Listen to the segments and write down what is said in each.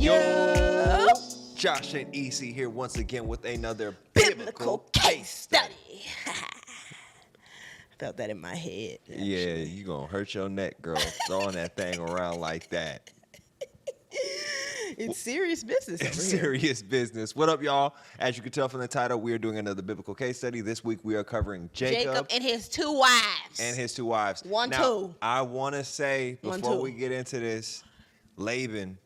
Yo, Josh and EC here once again with another biblical case study. Felt that in my head. Actually. Yeah, you gonna hurt your neck, girl, throwing that thing around like that. It's serious business over here. Serious business. What up, y'all? As you can tell from the title, we are doing another biblical case study. This week we are covering Jacob and his two wives. Now, I want to say, before we get into this, Laban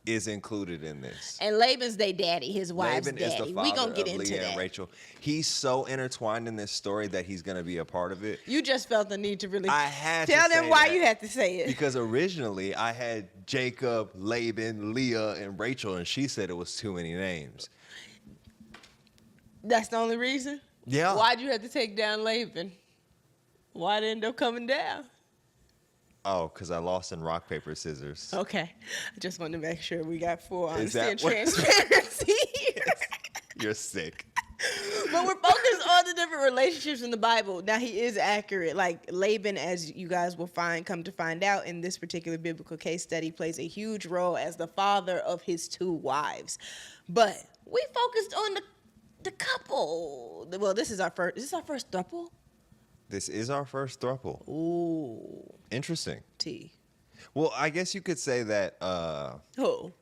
is included in this. And Laban's their daddy, his wife's Laban daddy. is the father we gonna get of into Leah that. and Rachel. He's so intertwined in this story that he's going to be a part of it. You just felt the need to really tell them why you had to say it. Because originally I had Jacob, Laban, Leah, and Rachel, and she said it was too many names. That's the only reason? Yeah. Why'd you have to take down Laban? Why'd it end up coming down? Oh, because I lost in rock, paper, scissors. Okay. I just wanted to make sure we got full honesty and what- transparency. You're sick. But we're focused on the different relationships in the Bible. Now, he is accurate. Like Laban, as you guys will come to find out in this particular biblical case study, plays a huge role as the father of his two wives. But we focused on the couple. Well, is this our first throuple? This is our first throuple. Ooh. Interesting. T. Well, I guess you could say that Who?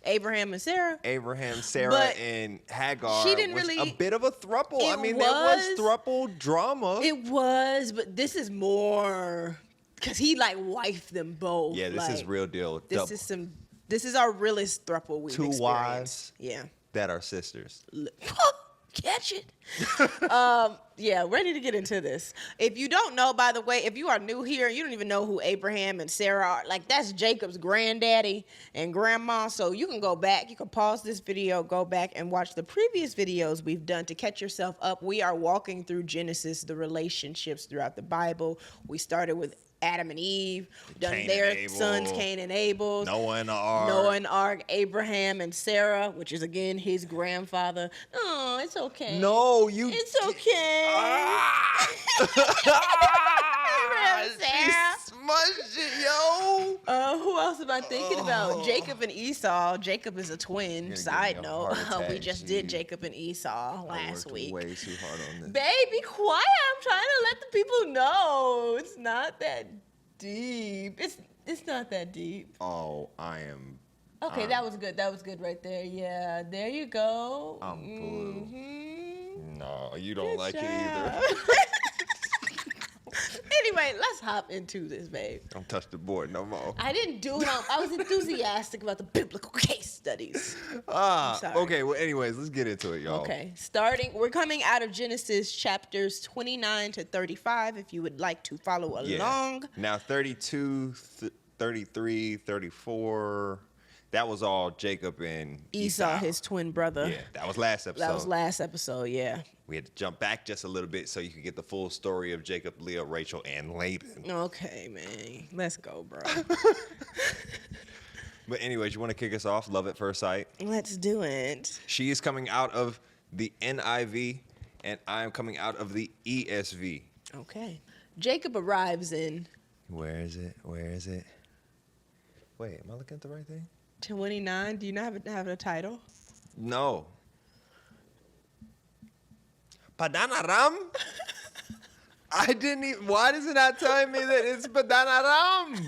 Abraham and Sarah? Abraham, Sarah, But and Hagar she didn't was really- a bit of a throuple. It I mean, there was throuple drama. It was, but this is more because he like wifed them both. Yeah, this is real deal. This is our realest throuple we've Two experienced. wives. Yeah. That are sisters. Catch it. Yeah, ready to get into this. If you don't know, by the way, if you are new here, you don't even know who Abraham and Sarah are. Like, that's Jacob's granddaddy and grandma. So you can go back. You can pause this video, go back and watch the previous videos we've done to catch yourself up. We are walking through Genesis, the relationships throughout the Bible. We started with Adam and Eve, done their sons, Cain and Abel, Noah and Ark, Abraham and Sarah, which is again his grandfather. Oh, it's okay. No, you. It's okay. Abraham and Sarah. She smudged it, yo. Who else am I thinking about? Jacob and Esau. Jacob is a twin. Side note, we just did Jacob and Esau last week. Way too hard on this. Baby, quiet. I'm trying to let the people know it's not that deep. It's not that deep. Oh, I am. Okay, that was good. That was good right there. Yeah, there you go. I'm blue. Mm-hmm. No, you don't Good like job. it either. Anyway, let's hop into this, babe. Don't touch the board no more. I didn't do it. I was enthusiastic about the biblical case studies. Okay. Well, anyways, let's get into it, y'all. Okay, we're coming out of Genesis chapters 29 to 35, if you would like to follow along. Now, 32, 33, 34, that was all Jacob and Esau, his twin brother. Yeah, that was last episode. Yeah. We had to jump back just a little bit so you could get the full story of Jacob, Leah, Rachel, and Laban. Okay, man. Let's go, bro. But anyways, you want to kick us off? Love at first sight. Let's do it. She is coming out of the NIV, and I am coming out of the ESV. Okay. Jacob arrives in... Where is it? Wait, am I looking at the right thing? 29. Do you not have a title? No. Padanaram? I didn't even... Why is it not telling me that it's Padanaram?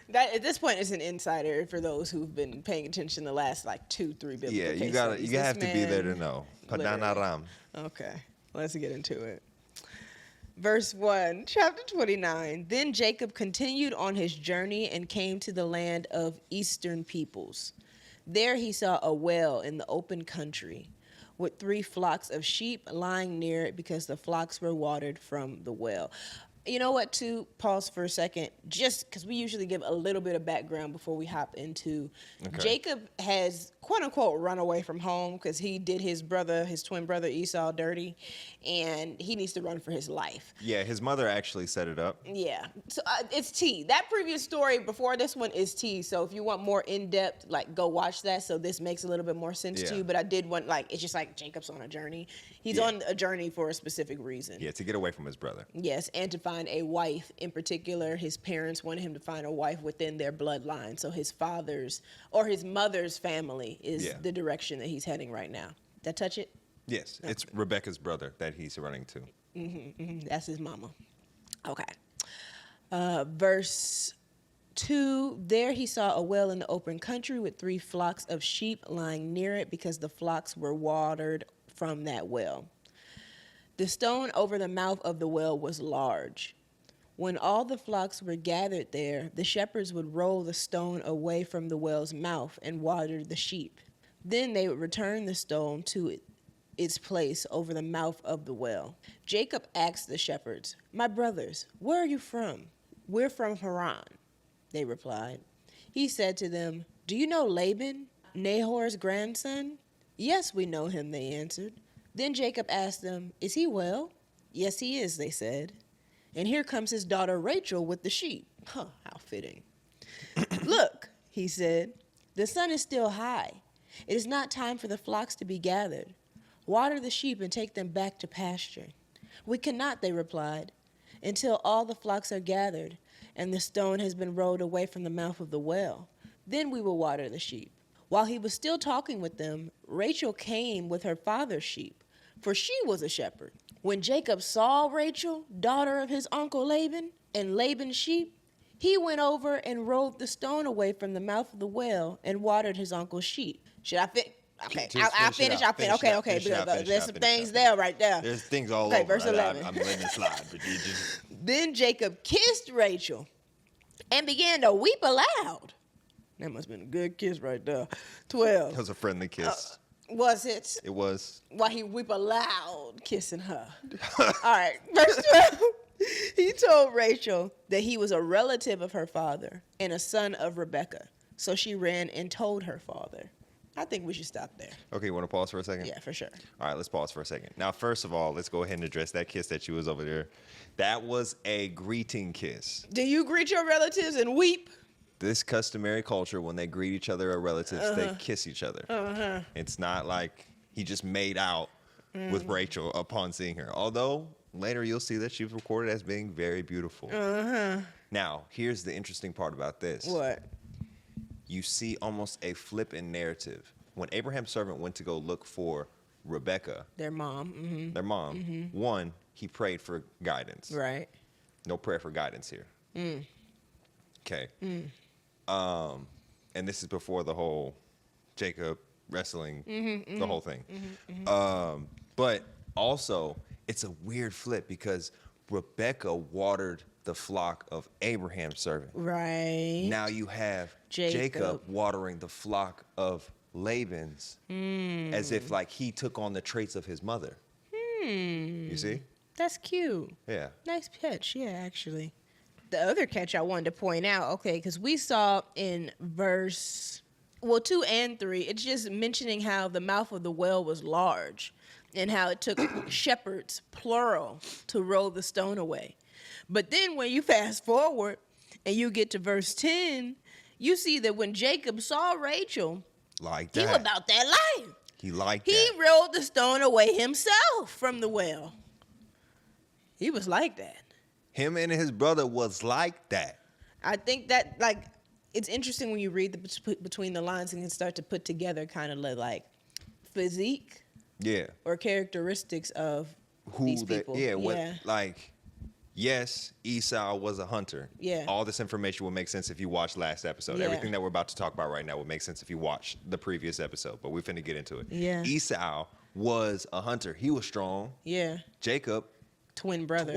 That at this point is an insider for those who've been paying attention the last 2-3 biblical case studies. You have to be there to know. Padanaram. Okay, let's get into it. Verse 1, chapter 29. Then Jacob continued on his journey and came to the land of eastern peoples. There he saw a well in the open country, with 3 flocks of sheep lying near it because the flocks were watered from the well. You know what, too? Pause for a second, just because we usually give a little bit of background before we hop into. Okay. Jacob has quote unquote run away from home because he did his twin brother Esau dirty, and he needs to run for his life. Yeah, his mother actually set it up. Yeah, so it's T. That previous story before this one is T. So if you want more in depth, like go watch that. So this makes a little bit more sense to you. But I did want it's just like Jacob's on a journey. He's on a journey for a specific reason. Yeah, to get away from his brother. Yes, and to find a wife in particular. His parents wanted him to find a wife within their bloodline. So his father's or his mother's family is the direction that he's heading right now. Did I touch it? Yes, it's Rebecca's brother that he's running to. That's his mama. Okay. Verse 2, there he saw a well in the open country with 3 flocks of sheep lying near it because the flocks were watered from that well. The stone over the mouth of the well was large. When all the flocks were gathered there, the shepherds would roll the stone away from the well's mouth and water the sheep. Then they would return the stone to its place over the mouth of the well. Jacob asked the shepherds, "My brothers, where are you from?" "We're from Haran," they replied. He said to them, "Do you know Laban, Nahor's grandson?" "Yes, we know him," they answered. Then Jacob asked them, "Is he well?" "Yes, he is," they said. "And here comes his daughter Rachel with the sheep." Huh, how fitting. "Look," he said, "the sun is still high. It is not time for the flocks to be gathered. Water the sheep and take them back to pasture." "We cannot," they replied, "until all the flocks are gathered and the stone has been rolled away from the mouth of the well. Then we will water the sheep." While he was still talking with them, Rachel came with her father's sheep, for she was a shepherd. When Jacob saw Rachel, daughter of his uncle Laban, and Laban's sheep, he went over and rolled the stone away from the mouth of the well and watered his uncle's sheep. Should I fit? Okay, I'll finish. Okay. There's some things there right there. There's things all over. Okay, verse 11. I'm letting it slide. But you just... Then Jacob kissed Rachel and began to weep aloud. That must have been a good kiss right there. 12. That was a friendly kiss. Was it? It was. While he weep aloud kissing her. All right, verse 12. He told Rachel that he was a relative of her father and a son of Rebekah. So she ran and told her father. I think we should stop there. Okay, you want to pause for a second? Yeah, for sure. All right, let's pause for a second. Now, first of all, let's go ahead and address that kiss that you was over there. That was a greeting kiss. Do you greet your relatives and weep? This customary culture, when they greet each other or relatives, they kiss each other. It's not like he just made out with Rachel upon seeing her. Although, later you'll see that she's recorded as being very beautiful. Now, here's the interesting part about this. What? You see almost a flip in narrative. When Abraham's servant went to go look for Rebekah, Their mom. one, he prayed for guidance. Right. No prayer for guidance here. Okay. And this is before the whole Jacob wrestling, the whole thing. But also, it's a weird flip because Rebekah watered the flock of Abraham's servant. Right. Now you have Jacob watering the flock of Laban's as if like he took on the traits of his mother. You see? That's cute. Yeah. Nice catch. Yeah, actually. The other catch I wanted to point out, okay, because we saw in verse 2 and 3, it's just mentioning how the mouth of the well was large and how it took shepherds, plural, to roll the stone away. But then when you fast forward and you get to verse 10, you see that when Jacob saw Rachel, Like that. he was about that life. He liked He that. rolled the stone away himself from the well. He was like that. Him and his brother was like that. I think that, like, it's interesting when you read between the lines and can start to put together kind of like physique Yeah. or characteristics of these people. Like, yes, Esau was a hunter. Yeah. All this information will make sense if you watch last episode. Yeah. Everything that we're about to talk about right now will make sense if you watch the previous episode, but we're finna get into it. Yeah. Esau was a hunter. He was strong. Yeah. Jacob, Twin brother.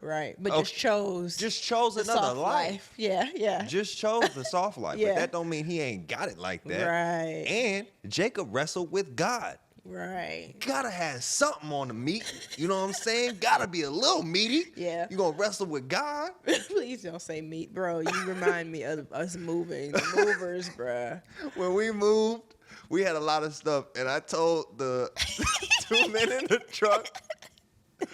Right. But Okay. just chose the another soft life. Yeah. Just chose the soft life. Yeah. But that don't mean he ain't got it like that. Right. And Jacob wrestled with God. Right. Gotta have something on the meat. You know what I'm saying? Gotta be a little meaty. Yeah. You gonna wrestle with God? Please don't say meat, bro. You remind me of us moving. The movers, bruh. When we moved we had a lot of stuff, and I told the 2 men in the truck.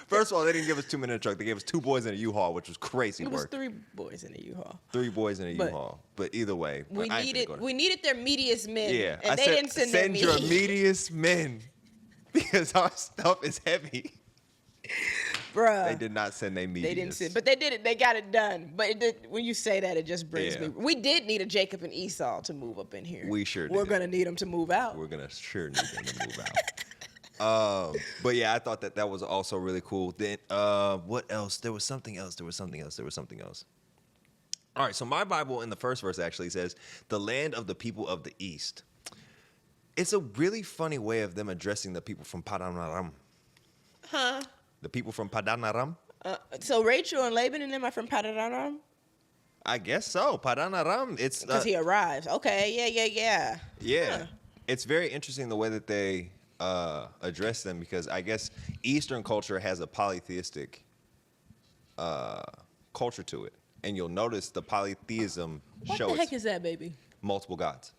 First of all, they didn't give us 2 men in the truck. They gave us 2 boys in a U-Haul, which was crazy It was work. 3 boys in a U-Haul. 3 boys in a U-Haul. But either way, We needed their meatiest men. Yeah, and they didn't send their your meat. meatiest men because our stuff is heavy. Bruh. They did not send their meatiest. They didn't send, but they did it. They got it done. But when you say that, it just brings me. We did need a Jacob and Esau to move up in here. We sure did. We're gonna need them to move out. We're gonna sure need them to move out. But yeah, I thought that was also really cool. Then what else? There was something else. All right, so my Bible in the first verse actually says, "The land of the people of the east." It's a really funny way of them addressing the people from Padan Aram. Huh? The people from Padan Aram? So Rachel and Laban and them are from Padan Aram? I guess so. Padan Aram. It's because he arrives. Okay, yeah. Yeah, Huh. It's very interesting the way that they address them, because I guess Eastern culture has a polytheistic culture to it, and you'll notice the polytheism What shows the heck is that, baby? multiple gods.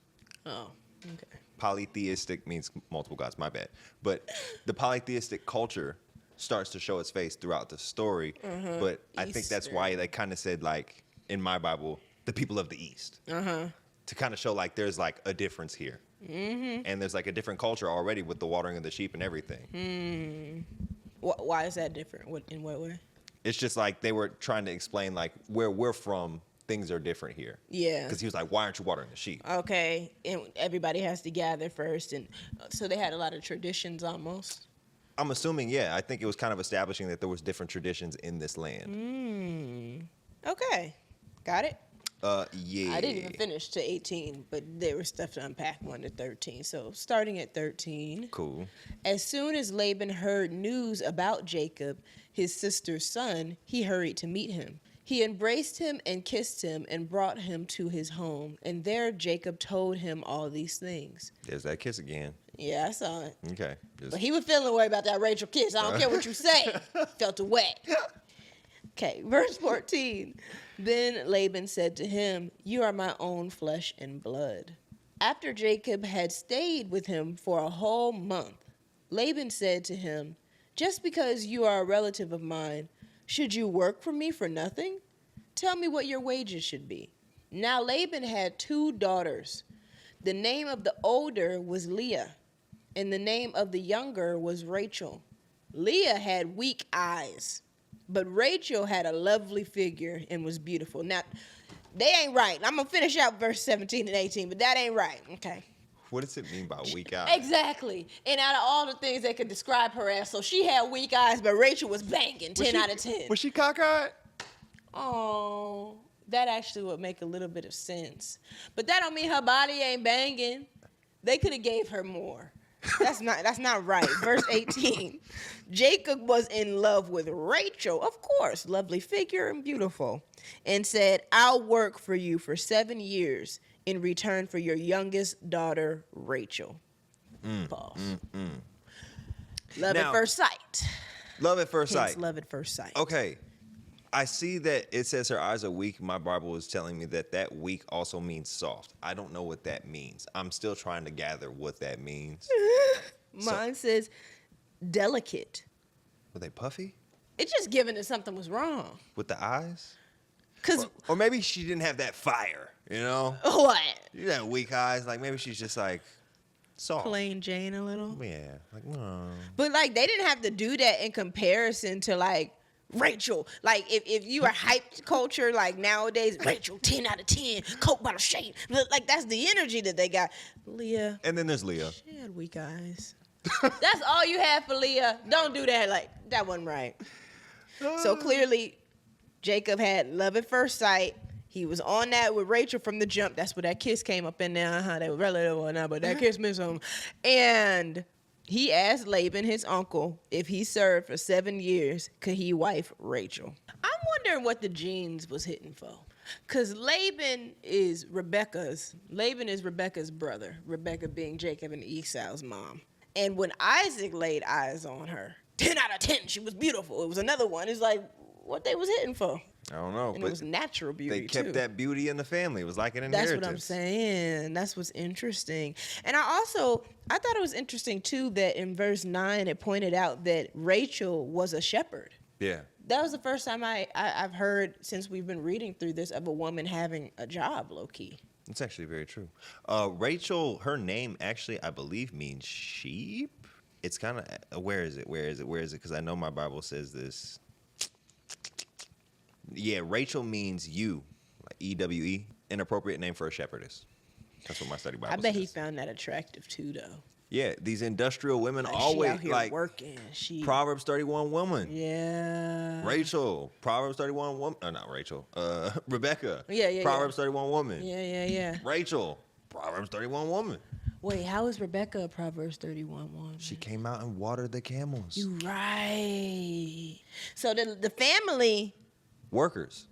Oh, okay. Polytheistic means multiple gods. My bad. But the polytheistic culture starts to show its face throughout the story. But I think that's why they kind of said, like, in my Bible, the people of the East. To kind of show, like, there's, like, a difference here. And there's, like, a different culture already with the watering of the sheep and everything. Why is that different? In what way? It's just, like, they were trying to explain, like, where we're from, things are different here. Yeah. Because he was like, why aren't you watering the sheep? Okay, and everybody has to gather first. And so they had a lot of traditions almost. I'm assuming, yeah. I think it was kind of establishing that there was different traditions in this land. Okay, got it. Yeah. I didn't even finish to 18, but there was stuff to unpack 1 to 13. So starting at 13. Cool. As soon as Laban heard news about Jacob, his sister's son, he hurried to meet him. He embraced him and kissed him and brought him to his home. And there Jacob told him all these things. There's that kiss again. Yeah, I saw it. Okay. But he was feeling away about that Rachel kiss. I don't care what you say. Felt away. Okay, verse 14. Then Laban said to him, "You are my own flesh and blood." After Jacob had stayed with him for a whole month, Laban said to him, "Just because you are a relative of mine, should you work for me for nothing? Tell me what your wages should be." Now Laban had 2 daughters. The name of the older was Leah, and the name of the younger was Rachel. Leah had weak eyes, but Rachel had a lovely figure and was beautiful. Now, they ain't right. I'm going to finish out verse 17 and 18, but that ain't right. Okay. What does it mean by weak eyes? Exactly. And out of all the things they could describe her as, so she had weak eyes, but Rachel was banging, 10 out of 10. Was she cockeyed? Oh, that actually would make a little bit of sense. But that don't mean her body ain't banging. They could have gave her more. That's not right. Verse 18. Jacob was in love with Rachel, of course, lovely figure and beautiful, and said, "I'll work for you for 7 years in return for your youngest daughter, Rachel." Pause. Love Now, at first sight. Love at first Hence, sight. love at first sight. Okay. I see that it says her eyes are weak. My Bible is telling me that weak also means soft. I don't know what that means. I'm still trying to gather what that means. Mine says delicate. Were they puffy? It's just giving that something was wrong. With the eyes? Cause Or maybe she didn't have that fire, you know? what? You have weak eyes. Like, maybe she's just, like, soft. Plain Jane a little. Yeah. Like, no. But like they didn't have to do that in comparison to like Rachel. Like if you are hyped culture like nowadays, Rachel 10 out of 10, Coke bottle shape. Like that's the energy that they got. Leah. And then there's Leah. She had weak eyes. That's all you have for Leah. Don't do that. Like that wasn't right. So clearly Jacob had love at first sight. He was on that with Rachel from the jump. That's where that kiss came up in there. They were relative or not, but that kiss meant something. And he asked Laban, his uncle, if he served for 7 years, could he wife Rachel? I'm wondering what the genes was hitting for. Because Laban is Rebecca's brother, Rebecca being Jacob and Esau's mom. And when Isaac laid eyes on her, 10 out of 10, she was beautiful. It was another one. It's like, what they was hitting for. I don't know. And but it was natural beauty, they kept too. that beauty in the family. It was like an That's inheritance. what I'm saying. That's what's interesting. And I thought it was interesting, too, that in verse 9, it pointed out that Rachel was a shepherd. Yeah. That was the first time I've heard, since we've been reading through this, of a woman having a job, low-key. It's actually very true. Rachel, her name actually, I believe, means sheep. It's kind of, where is it? Because I know my Bible says this. Yeah, Rachel means you, like E-W-E, inappropriate name for a shepherdess. That's what my study Bible says. I bet he found that attractive, too, though. Yeah, these industrial women Like always, she out here like, working. Proverbs 31 woman. Yeah. Rachel, Proverbs 31 woman. Not Rachel. Rebecca. Yeah. Proverbs 31 woman. Yeah. Rachel, Proverbs 31 woman. Wait, how is Rebecca a Proverbs 31 woman? She came out and watered the camels. You right. So the family. Workers.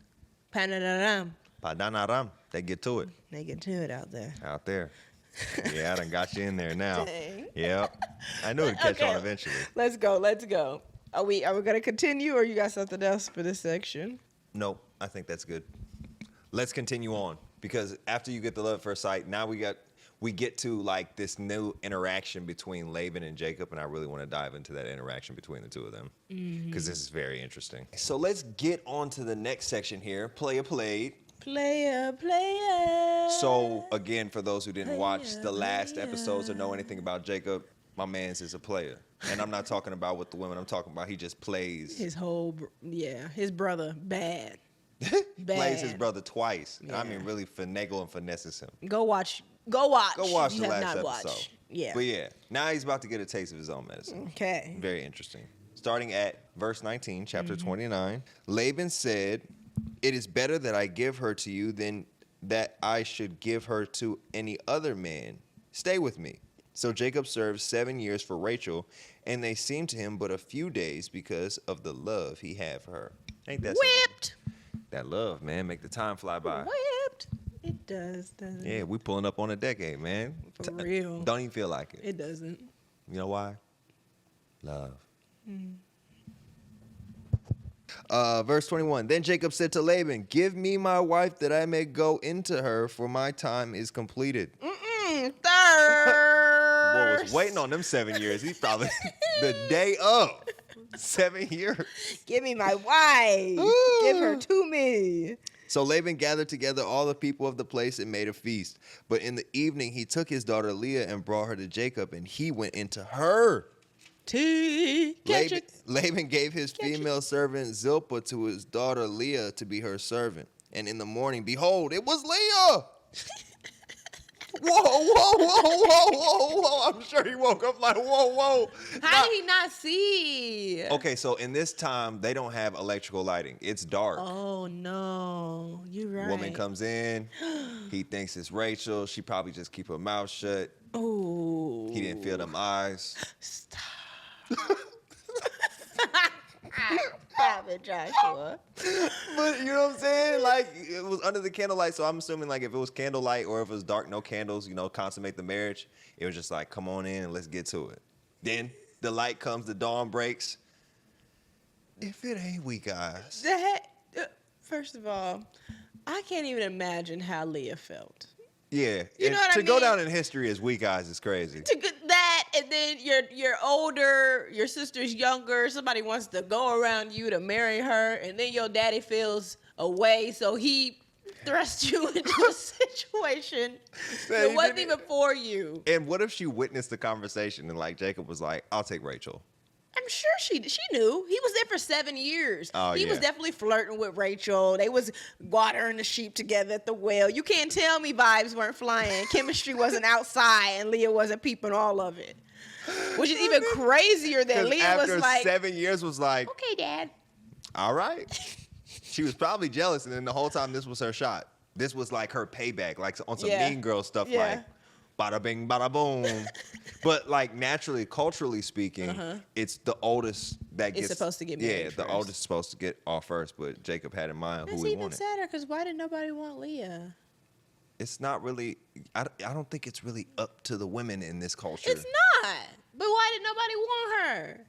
Panadaram. Padanaram. They get to it. They get to it out there. Out there. Yeah, I done got you in there now. Dang. Yep. I knew it'd catch on eventually. Let's go. Are we gonna continue, or you got something else for this section? Nope, I think that's good. Let's continue on, because after you get the love at first sight, now we get to like this new interaction between Laban and Jacob, and I really want to dive into that interaction between the two of them, because this is very interesting. So let's get on to the next section here. Player played. Player. So again, for those who didn't watch the last episodes or know anything about Jacob, my man's is a player. And I'm not talking about with the women. I'm talking about he just plays. His brother, bad. Plays his brother twice. Yeah. I mean, really finagle and finesses him. Go watch. Go watch You the have last not episode. Watched. Yeah. But yeah, now he's about to get a taste of his own medicine. Okay. Very interesting. Starting at verse 19, chapter 29. Laban said, "It is better that I give her to you than that I should give her to any other man. Stay with me." So Jacob served 7 years for Rachel, and they seemed to him but a few days because of the love he had for her. Ain't that something? Whipped. That love, man, make the time fly by. Whipped. It does, doesn't it? Yeah, we pulling up on a decade, man. For real. Don't even feel like it. It doesn't. You know why? Love. Verse 21. Then Jacob said to Laban, "Give me my wife that I may go into her, for my time is completed." Third. Boy was waiting on them 7 years. He's probably the day of 7 years. Give me my wife. Give her to me. So Laban gathered together all the people of the place and made a feast. But in the evening he took his daughter Leah and brought her to Jacob, and he went into her. Laban gave his female servant Zilpah to his daughter Leah to be her servant. And in the morning, behold, it was Leah. Whoa. I'm sure he woke up like, whoa. How did he not see? Okay, so in this time, they don't have electrical lighting. It's dark. Oh, no. You're right. Woman comes in. He thinks it's Rachel. She probably just keep her mouth shut. Oh. He didn't feel them eyes. Stop. Stop it, Joshua. But you know what I'm saying? Like, it was under the candlelight, so I'm assuming like if it was candlelight or if it was dark, no candles, consummate the marriage, it was just like, come on in and let's get to it. Then the light comes, the dawn breaks. If it ain't we guys. First of all, I can't even imagine how Leah felt. Yeah. You know what I mean? To go down in history as we guys is crazy. To get that, and then you're older, your sister's younger, somebody wants to go around you to marry her, and then your daddy feels away, so he thrust you into a situation that wasn't even for you. And what if she witnessed the conversation and like Jacob was like, "I'll take Rachel"? I'm sure she knew. He was there for 7 years. Oh, he was definitely flirting with Rachel. They was watering the sheep together at the well. You can't tell me vibes weren't flying. Chemistry wasn't outside, and Leah wasn't peeping all of it. Which is even crazier than Leah was like... After 7 years was like... Okay, Dad. All right. She was probably jealous, and then the whole time this was her shot. This was like her payback, like on some Mean Girl stuff, like... Bada bing, bada boom. But like naturally, culturally speaking, it's the oldest that gets. It's supposed to get married first. The oldest is supposed to get off first. But Jacob had in mind who he wanted. That's even sadder because why did nobody want Leah? It's not really. I don't think it's really up to the women in this culture. It's not. But why did nobody want her?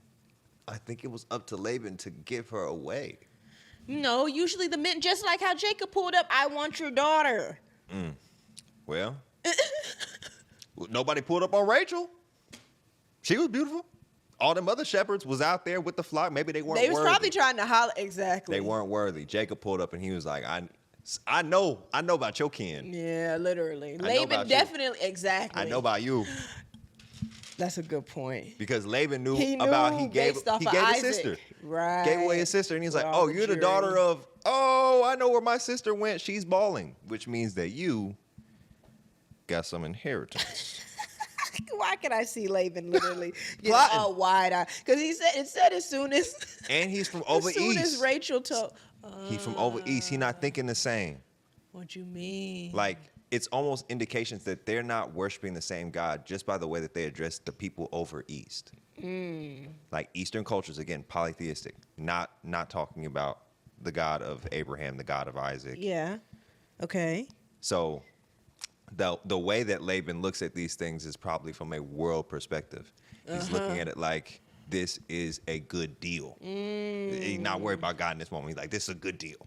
I think it was up to Laban to give her away. No, usually the men, just like how Jacob pulled up, I want your daughter. Well, nobody pulled up on Rachel. She was beautiful. All them other shepherds was out there with the flock. Maybe they weren't worthy. They was probably trying to holler. Exactly. They weren't worthy. Jacob pulled up and he was like, I know about your kin. Yeah, literally. I know Laban about you. definitely, exactly. I know about you. That's a good point. Because Laban knew He gave based off he of gave his Isaac. sister. Right. Gave away his sister. And he's like, With oh, all the you're the jury. daughter of, oh, I know where my sister went. She's balling. Which means that you got some inheritance. Why can I see Laban literally get Plotting. all wide eyed? Because it said as soon as And he's from over as soon east. as Rachel told. He's from over east. He not thinking the same. What you mean? Like, it's almost indications that they're not worshiping the same God just by the way that they address the people over east. Like Eastern cultures, again, polytheistic, not talking about the God of Abraham, the God of Isaac. Yeah. Okay. So the way that Laban looks at these things is probably from a world perspective. He's looking at it like this is a good deal. He's not worried about God in this moment. He's like, this is a good deal.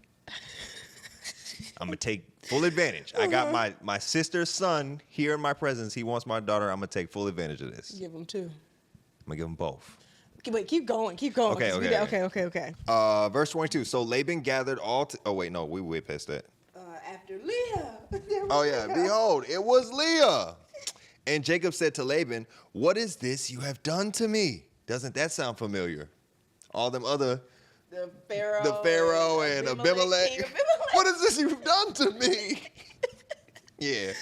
I'm going to take full advantage. I got my sister's son here in my presence. He wants my daughter. I'm going to take full advantage of this. Give them two. I'm going to give them both. Wait, keep going. Keep going. Okay. Verse 22. So Laban gathered all... oh, wait, no. We way past that. After Leah. Oh, yeah. Behold, it was Leah. And Jacob said to Laban, what is this you have done to me? Doesn't that sound familiar? All them other... The Pharaoh. and Abimelech. What is this you've done to me? Yeah.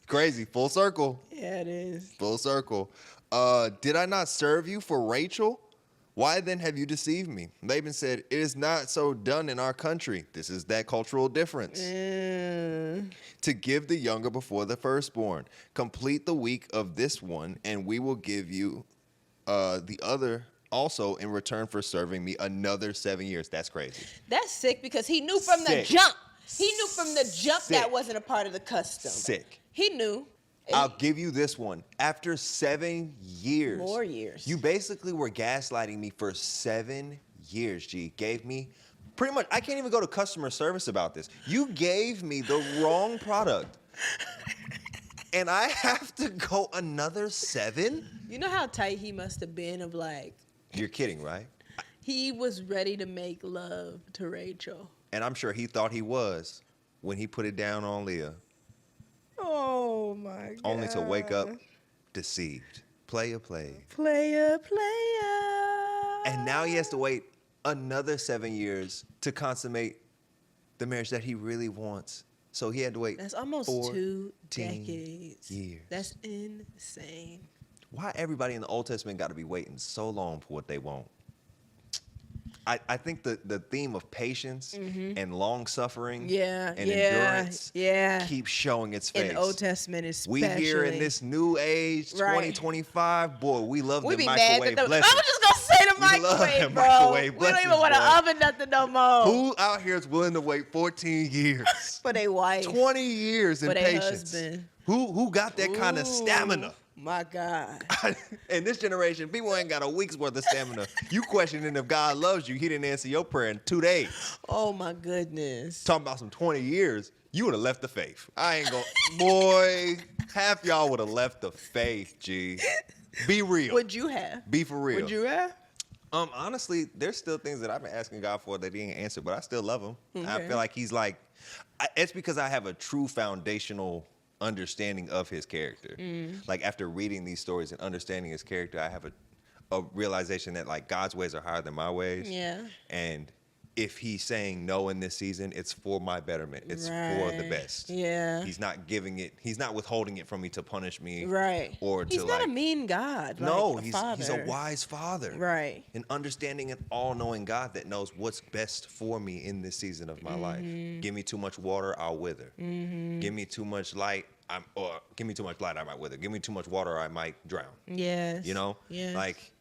Crazy. Full circle. Yeah, it is. Full circle. Did I not serve you for Rachel? Why then have you deceived me? Laban said, it is not so done in our country. This is that cultural difference. To give the younger before the firstborn. Complete the week of this one, and we will give you the other also in return for serving me another 7 years. That's crazy. That's sick because he knew from the jump. He knew from the jump that wasn't a part of the custom. Sick. He knew. I'll give you this one. After 7 years. More years. You basically were gaslighting me for 7 years, G. Gave me pretty much, I can't even go to customer service about this. You gave me the wrong product. And I have to go another 7? You know how tight he must have been of like... You're kidding, right? He was ready to make love to Rachel. And I'm sure he thought he was when he put it down on Leah. Oh, my God. Only to wake up deceived. Player. Player. And now he has to wait another 7 years to consummate the marriage that he really wants. So he had to wait. That's almost 2 decades. Years. That's insane. Why everybody in the Old Testament got to be waiting so long for what they want? I think the theme of patience and long suffering and endurance keeps showing its face. In the Old Testament especially. We here in this new age, 2025, boy, we love the be microwave mad blessings. I was just going to say the microwave, bro. Microwave We don't even blessings, want to boy. oven nothing no more. Who out here is willing to wait 14 years? For their wife. 20 years in For their patience. husband. Who got that kind of stamina? My God. In this generation, people ain't got a week's worth of stamina. You questioning if God loves you, he didn't answer your prayer in 2 days. Oh, my goodness. Talking about some 20 years, you would have left the faith. I ain't gonna, boy, half y'all would have left the faith, G. Be real. Would you have? Be for real. Would you have? Honestly, there's still things that I've been asking God for that he ain't answered, but I still love him. I Okay. feel like he's like, it's because I have a true foundational understanding of his character. Like after reading these stories and understanding his character, I have a realization that like God's ways are higher than my ways. Yeah. And if he's saying no in this season, it's for my betterment. It's for the best. Yeah. He's not giving it. He's not withholding it from me to punish me. Right. Or to he's not like, a mean God. no, like he's father. a wise father. Right. An understanding and all-knowing God that knows what's best for me in this season of my life. Give me too much water, I'll wither. Give me too much light, give me too much light, I might wither. Give me too much water, I might drown. Yes. You know? Yes. Like,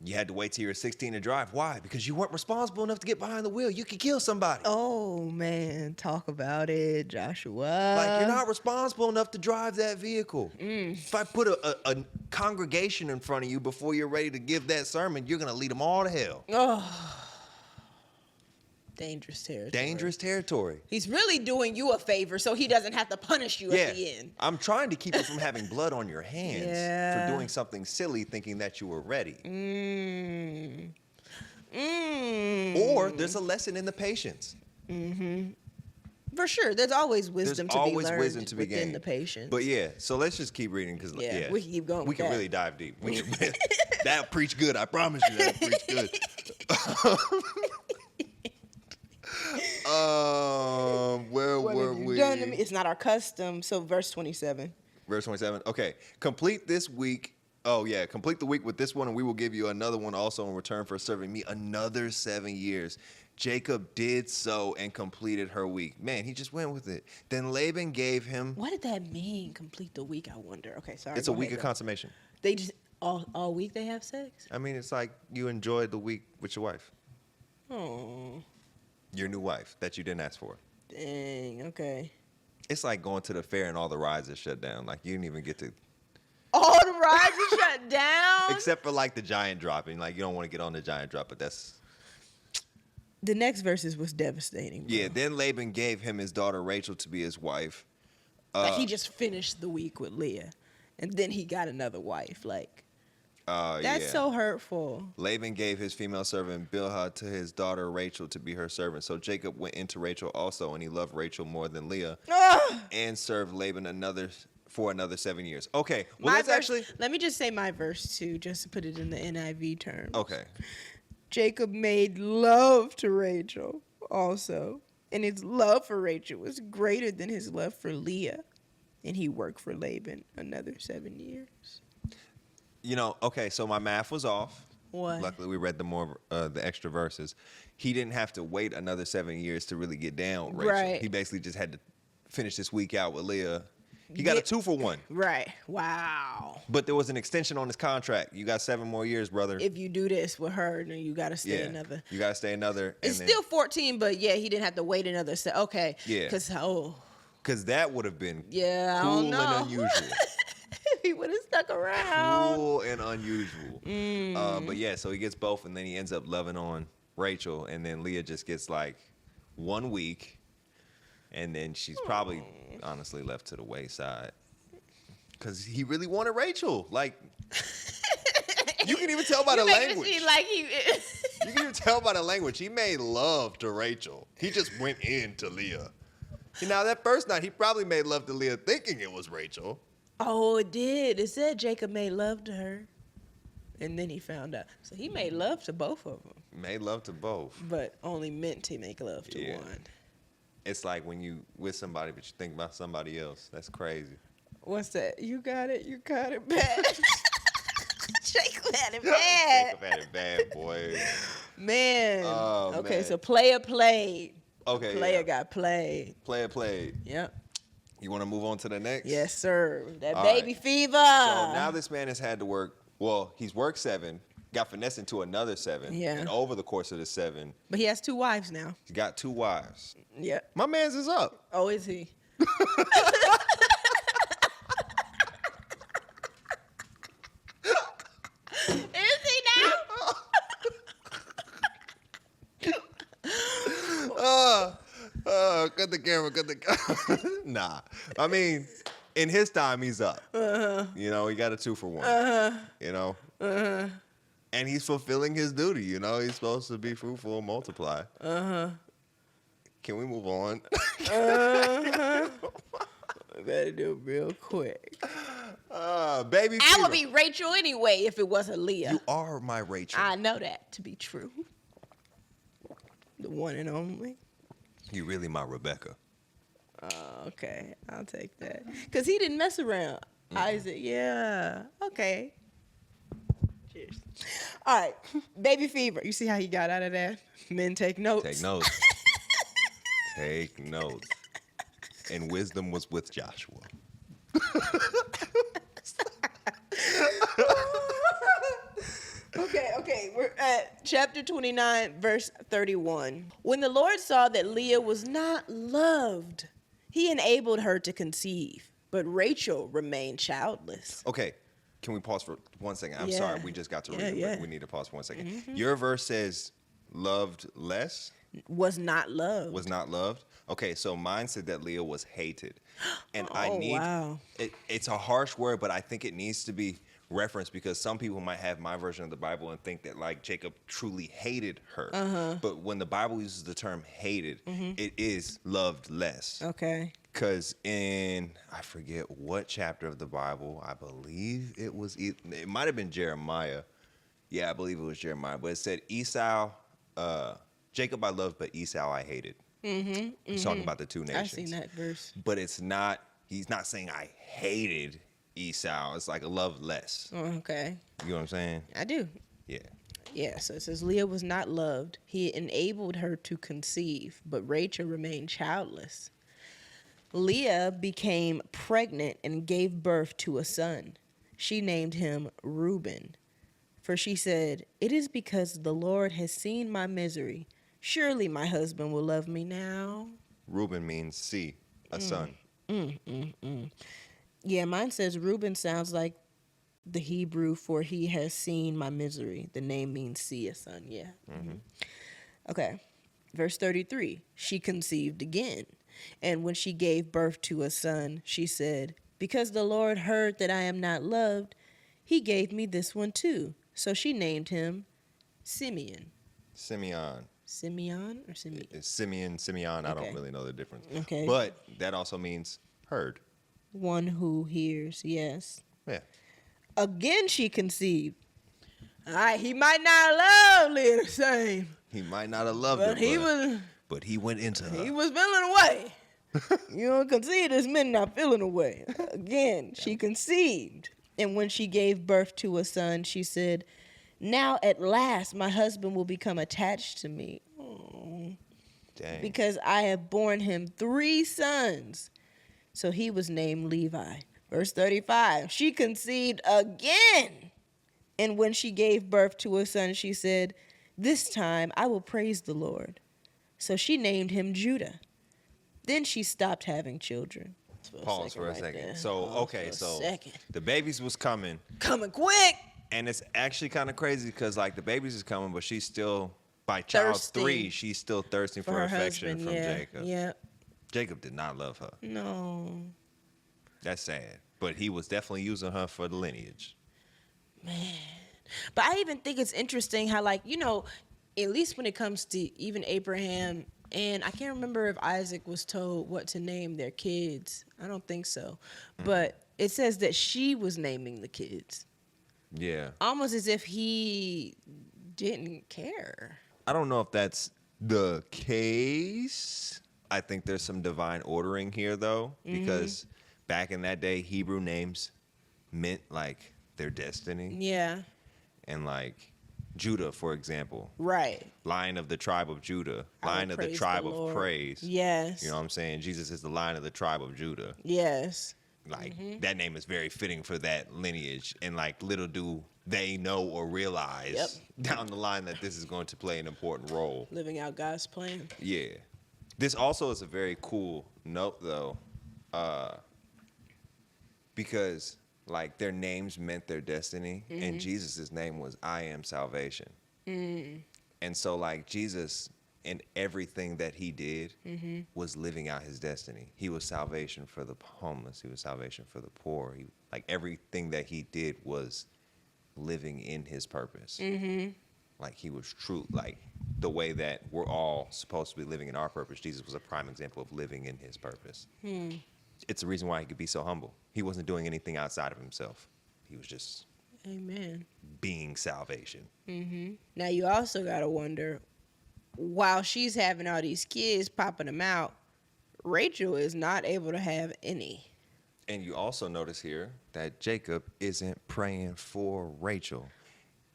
you had to wait till you were 16 to drive. Why? Because you weren't responsible enough to get behind the wheel. You could kill somebody. Oh, man. Talk about it, Joshua. Like, you're not responsible enough to drive that vehicle. If I put a congregation in front of you before you're ready to give that sermon, you're going to lead them all to hell. Oh. Dangerous territory. Dangerous territory. He's really doing you a favor so he doesn't have to punish you at the end. I'm trying to keep you from having blood on your hands for doing something silly thinking that you were ready. Or there's a lesson in the patience. For sure. There's always wisdom to be learned within gained. The patience. But yeah, so let's just keep reading because we can keep going. We can really dive deep. That'll preach good. I promise you that'll preach good. Where were we? It's not our custom. So verse 27. Verse 27. Okay. Complete this week. Oh, yeah. Complete the week with this one, and we will give you another one also in return for serving me another 7 years. Jacob did so and completed her week. Man, he just went with it. Then Laban gave him... What did that mean, complete the week, I wonder? Okay, sorry. It's a week of consummation. They just, all week they have sex? I mean, it's like you enjoyed the week with your wife. Oh. Your new wife that you didn't ask for. Dang, okay. It's like going to the fair and all the rides are shut down. Like, you didn't even get to... All the rides are shut down? Except for, like, the giant dropping. Like, you don't want to get on the giant drop, but that's... The next verses was devastating. Bro. Yeah, then Laban gave him his daughter Rachel to be his wife. Like he just finished the week with Leah, and then he got another wife. Like, that's so hurtful. Laban gave his female servant Bilhah to his daughter Rachel to be her servant. So Jacob went into Rachel also, and he loved Rachel more than Leah, and served Laban for another 7 years. Okay, well, let me just say my verse too, just to put it in the NIV terms. Okay. Jacob made love to Rachel also, and his love for Rachel was greater than his love for Leah, and he worked for Laban another 7 years. You know, okay, so my math was off. What? Luckily, we read the extra verses. He didn't have to wait another 7 years to really get down with Rachel. Right. He basically just had to finish this week out with Leah. He got a 2-for-1. Right. Wow. But there was an extension on his contract. You got 7 more years, brother. If you do this with her, then you got to stay another. You got to stay another. It's still 14, but yeah, he didn't have to wait another. Okay. Yeah. Because that would have been cool and unusual. He would have stuck around. Cool and unusual. But yeah, so he gets both, and then he ends up loving on Rachel, and then Leah just gets like 1 week. And then she's probably honestly left to the wayside because he really wanted Rachel. Like, you can even tell by the language. You can even tell by the language. He made love to Rachel. He just went into Leah. Now, that first night, he probably made love to Leah thinking it was Rachel. Oh, it did. It said Jacob made love to her. And then he found out. So he made love to both of them. Made love to both. But only meant to make love to one. It's like when you with somebody, but you think about somebody else. That's crazy. What's that? You got it bad. Jacob had it bad. Jacob had it bad, boy. Man. Oh, okay, man. so player played. Okay, player got played. Player played. Yep. You want to move on to the next? Yes, sir. That All baby right. fever. So now this man has had to work. Well, he's worked 7. Got finessed into another 7. Yeah. And over the course of the 7, But he has 2 wives now. he's got 2 wives. Yeah. My man's is up. Oh, is he? Is he now? Cut the camera. Nah. I mean, in his time, he's up. You know, he got a 2-for-1. You know? And he's fulfilling his duty. You know, he's supposed to be fruitful and multiply. Can we move on? I better do it real quick. Baby I fever. would be Rachel anyway if it wasn't Leah. You are my Rachel. I know that to be true. The one and only. You really my Rebecca. Okay, I'll take that. Because he didn't mess around. Isaac, yeah. Okay. Cheers. All right, baby fever. You see how he got out of that? Men take notes. Take notes. Take notes. And wisdom was with Joshua. Okay. We're at chapter 29, verse 31. When the Lord saw that Leah was not loved, he enabled her to conceive, but Rachel remained childless. Okay. Can we pause for 1 second? I'm Yeah. sorry. We just got to read it. Yeah. We need to pause for 1 second. Your verse says loved less. Was not loved. Was not loved. Okay, so mine said that Leah was hated, and Wow. It's a harsh word, but I think it needs to be referenced because some people might have my version of the Bible and think that like Jacob truly hated her. But when the Bible uses the term hated, it is loved less. Okay. Because I forget what chapter of the Bible, I believe it might have been Jeremiah. Yeah, I believe it was Jeremiah. But it said Jacob I loved, but Esau I hated. He's talking about the two nations. I've seen that verse. But he's not saying I hated Esau. It's like a love less. Oh, okay. You know what I'm saying? I do. Yeah. Yeah, so it says Leah was not loved. He enabled her to conceive, but Rachel remained childless. Leah became pregnant and gave birth to a son. She named him Reuben, for she said, "It is because the Lord has seen my misery. Surely my husband will love me now." Reuben means see, a son. Yeah, mine says Reuben sounds like the Hebrew for he has seen my misery. The name means see a son, yeah. Okay, verse 33. She conceived again. And when she gave birth to a son, she said, "Because the Lord heard that I am not loved, he gave me this one too." So she named him Simeon. Simeon. Simeon or Simeon? It's Simeon. I don't really know the difference. Okay. But that also means heard. One who hears, yes. Yeah. Again she conceived. All right, he might not love Leah the same. He might not have loved But her, but he went into her. He was feeling away. You don't conceive this men not feeling away. Again, she conceived. And when she gave birth to a son, she said, "Now at last my husband will become attached to me." Oh. Dang. Because I have borne him 3 sons. So he was named Levi. Verse 35, she conceived again. And when she gave birth to a son, she said, "This time I will praise the Lord." So she named him Judah. Then she stopped having children. Pause for a second. So, the babies was coming. Coming quick. And it's actually kind of crazy because, like, the babies is coming, but she's still, by child 3, she's still thirsting for affection from Jacob. Yeah. Jacob did not love her. No. That's sad. But he was definitely using her for the lineage. Man. But I even think it's interesting how, like, you know, at least when it comes to even Abraham, and I can't remember if Isaac was told what to name their kids. I don't think so. But it says that she was naming the kids. Yeah. Almost as if he didn't care. I don't know if that's the case. I think there's some divine ordering here, though, because back in that day, Hebrew names meant, like, their destiny. Yeah. And, like, Judah, for example. Right. Lion of the tribe of Judah. Lion of the tribe of praise. Yes. You know what I'm saying? Jesus is the Lion of the tribe of Judah. Yes. Like, that name is very fitting for that lineage. And, like, little do they know or realize down the line that this is going to play an important role. Living out God's plan. Yeah. This also is a very cool note, though, because, like, their names meant their destiny, and Jesus' name was I am salvation. And so, like, Jesus, in everything that he did, was living out his destiny. He was salvation for the homeless. He was salvation for the poor. Like, everything that he did was living in his purpose. Like, he was true. Like, the way that we're all supposed to be living in our purpose, Jesus was a prime example of living in his purpose. It's the reason why he could be so humble. He wasn't doing anything outside of himself. He was just being salvation. Now, you also got to wonder, while she's having all these kids popping them out, Rachel is not able to have any. And you also notice here that Jacob isn't praying for Rachel.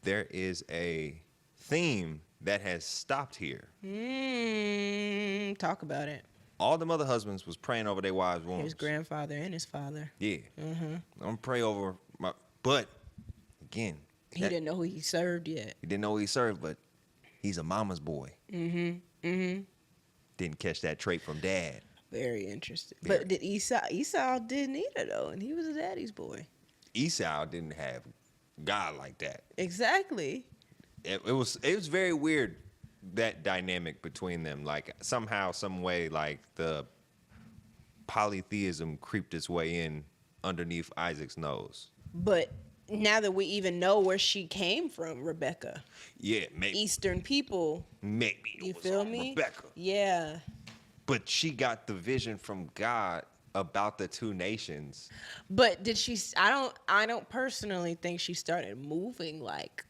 There is a theme that has stopped here. Talk about it. All the mother husbands was praying over their wives' wombs. His grandfather and his father. Yeah. I'm going to pray over my... But, again... He didn't know who he served yet. He didn't know who he served, but he's a mama's boy. Didn't catch that trait from dad. Very interesting. Very. But did Esau didn't either, though, and he was a daddy's boy. Esau didn't have God like that. Exactly. It was very weird that dynamic between them. Like somehow, some way, like the polytheism creeped its way in underneath Isaac's nose. But now that we even know where she came from, Rebecca. Yeah, maybe. Eastern people. Maybe it You was feel on me? Rebecca. Yeah. But she got the vision from God about the two nations. But did she? I don't personally think she started moving like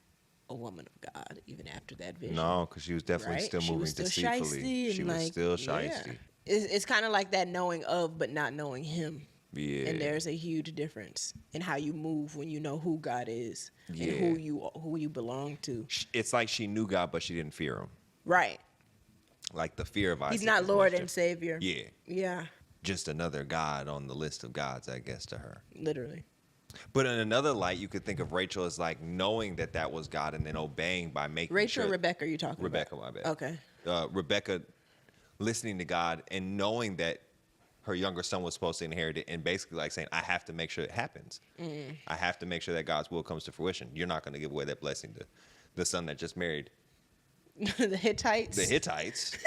a woman of God even after that vision. No, because she was definitely right? still She moving was still deceitfully. shiesty She and was like, still yeah. shiesty. It's kind of like that knowing of, but not knowing Him. Yeah. And there's a huge difference in how you move when you know who God is Yeah. and who you belong to. It's like she knew God, but she didn't fear him. Right. Like the fear of Isaac. He's not is Lord much and different. Savior. Yeah. Yeah. Just another God on the list of gods, I guess, to her. Literally. But in another light, you could think of Rachel as like knowing that was God and then obeying by making Rachel sure. or Rebecca are you talking Rebecca, about? my bad. Okay. Rebecca listening to God and knowing that her younger son was supposed to inherit it and basically like saying, I have to make sure it happens. I have to make sure that God's will comes to fruition. You're not going to give away that blessing to the son that just married The Hittites. the Hittites.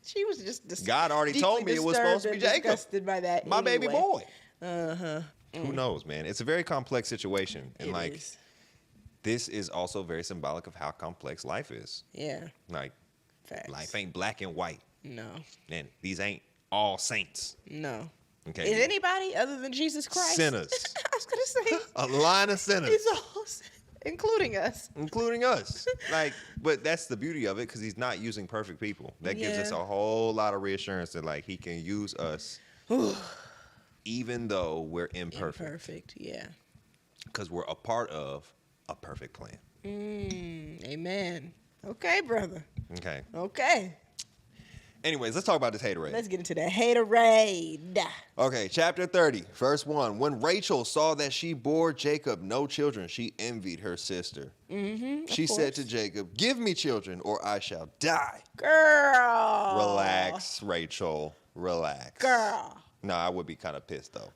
She was just God already told me it was supposed to be Jacob. Disgusted by that. My baby boy. Uh-huh. Who knows, man? It's a very complex situation. And It like, is. this is also very symbolic of how complex life is. Yeah. Like, Facts. life ain't black and white. No. And these ain't all saints. No. Okay. Is anybody other than Jesus Christ? Sinners. I was gonna say. A line of sinners. He's all, including us. Including us. Like, but that's the beauty of it because he's not using perfect people. That gives us Yeah. a whole lot of reassurance that like he can use us even though we're imperfect. Imperfect. Yeah. Because we're a part of a perfect plan. Amen. Okay, brother. Okay. Okay. Anyways, let's talk about this haterade. Let's get into the haterade. Okay, chapter 30, verse 1. When Rachel saw that she bore Jacob no children, she envied her sister. She said to Jacob, give me children or I shall die. Girl. Relax, Rachel. Relax. Girl. No, I would be kind of pissed though.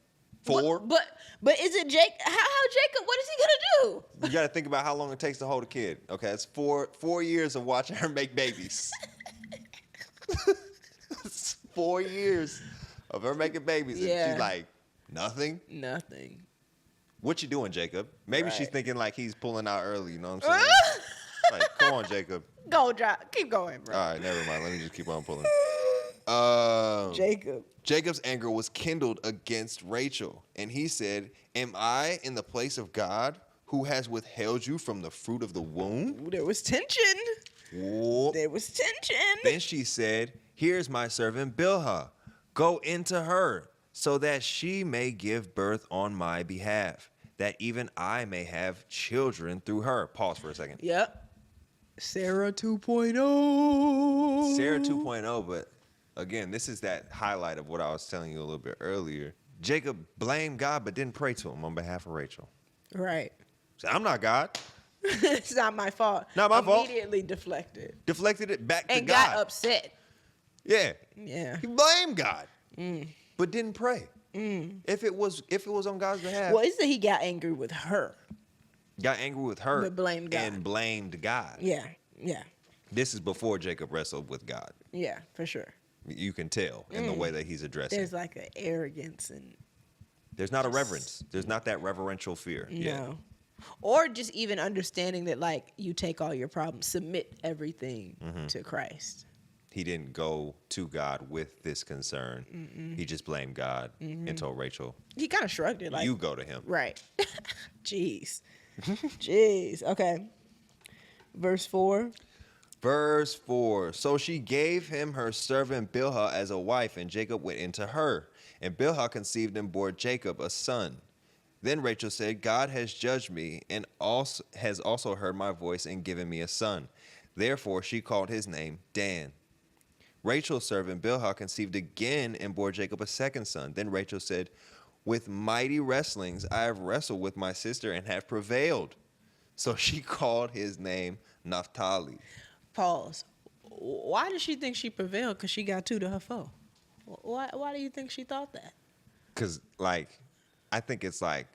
4? But is it Jake? How Jacob? What is he gonna do? You got to think about how long it takes to hold a kid. Okay, it's 4 years of watching her make babies. It's 4 years of her making babies, and Yeah. she's like, nothing. Nothing. What you doing, Jacob? Maybe she's Right. thinking like he's pulling out early. You know what I'm saying? Like, come on, Jacob. Go drop. Keep going, bro. All right, never mind. Let me just keep on pulling. Jacob. Jacob's anger was kindled against Rachel, and he said, am I in the place of God who has withheld you from the fruit of the womb? Ooh, there was tension. Whoop. There was tension. Then she said, here's my servant Bilhah. Go into her so that she may give birth on my behalf, that even I may have children through her. Pause for a second. Yep. Sarah 2.0. Sarah 2.0, but again, this is that highlight of what I was telling you a little bit earlier. Jacob blamed God but didn't pray to him on behalf of Rachel. Right. Said, I'm not God. It's not my fault. Not my fault. Immediately deflected. Deflected it back to And God. got upset. Yeah. Yeah. He blamed God, but didn't pray. If it was on God's behalf, Well, it's that he got angry with her. got angry with her But blamed God. and blamed God. Yeah. Yeah. This is before Jacob wrestled with God. Yeah, for sure. You can tell in the way that he's addressing. There's like an arrogance and There's not a reverence. There's not that reverential fear. Yeah. no. Or just even understanding that like you take all your problems, submit everything to Christ. He didn't go to God with this concern. He just blamed God and told Rachel, He kind of shrugged it like you go to him. right. Jeez. Jeez. Okay. Verse 4. Verse 4. So she gave him her servant Bilhah as a wife, and Jacob went into her. And Bilhah conceived and bore Jacob a son. Then Rachel said, God has judged me and has also heard my voice and given me a son. Therefore she called his name Dan. Rachel's servant Bilhah conceived again and bore Jacob a second son. Then Rachel said, with mighty wrestlings I have wrestled with my sister and have prevailed. So she called his name Naphtali. Pause. Why did she think she prevailed? Because she got 2 to her foe. Why do you think she thought that? Because, like, I think it's like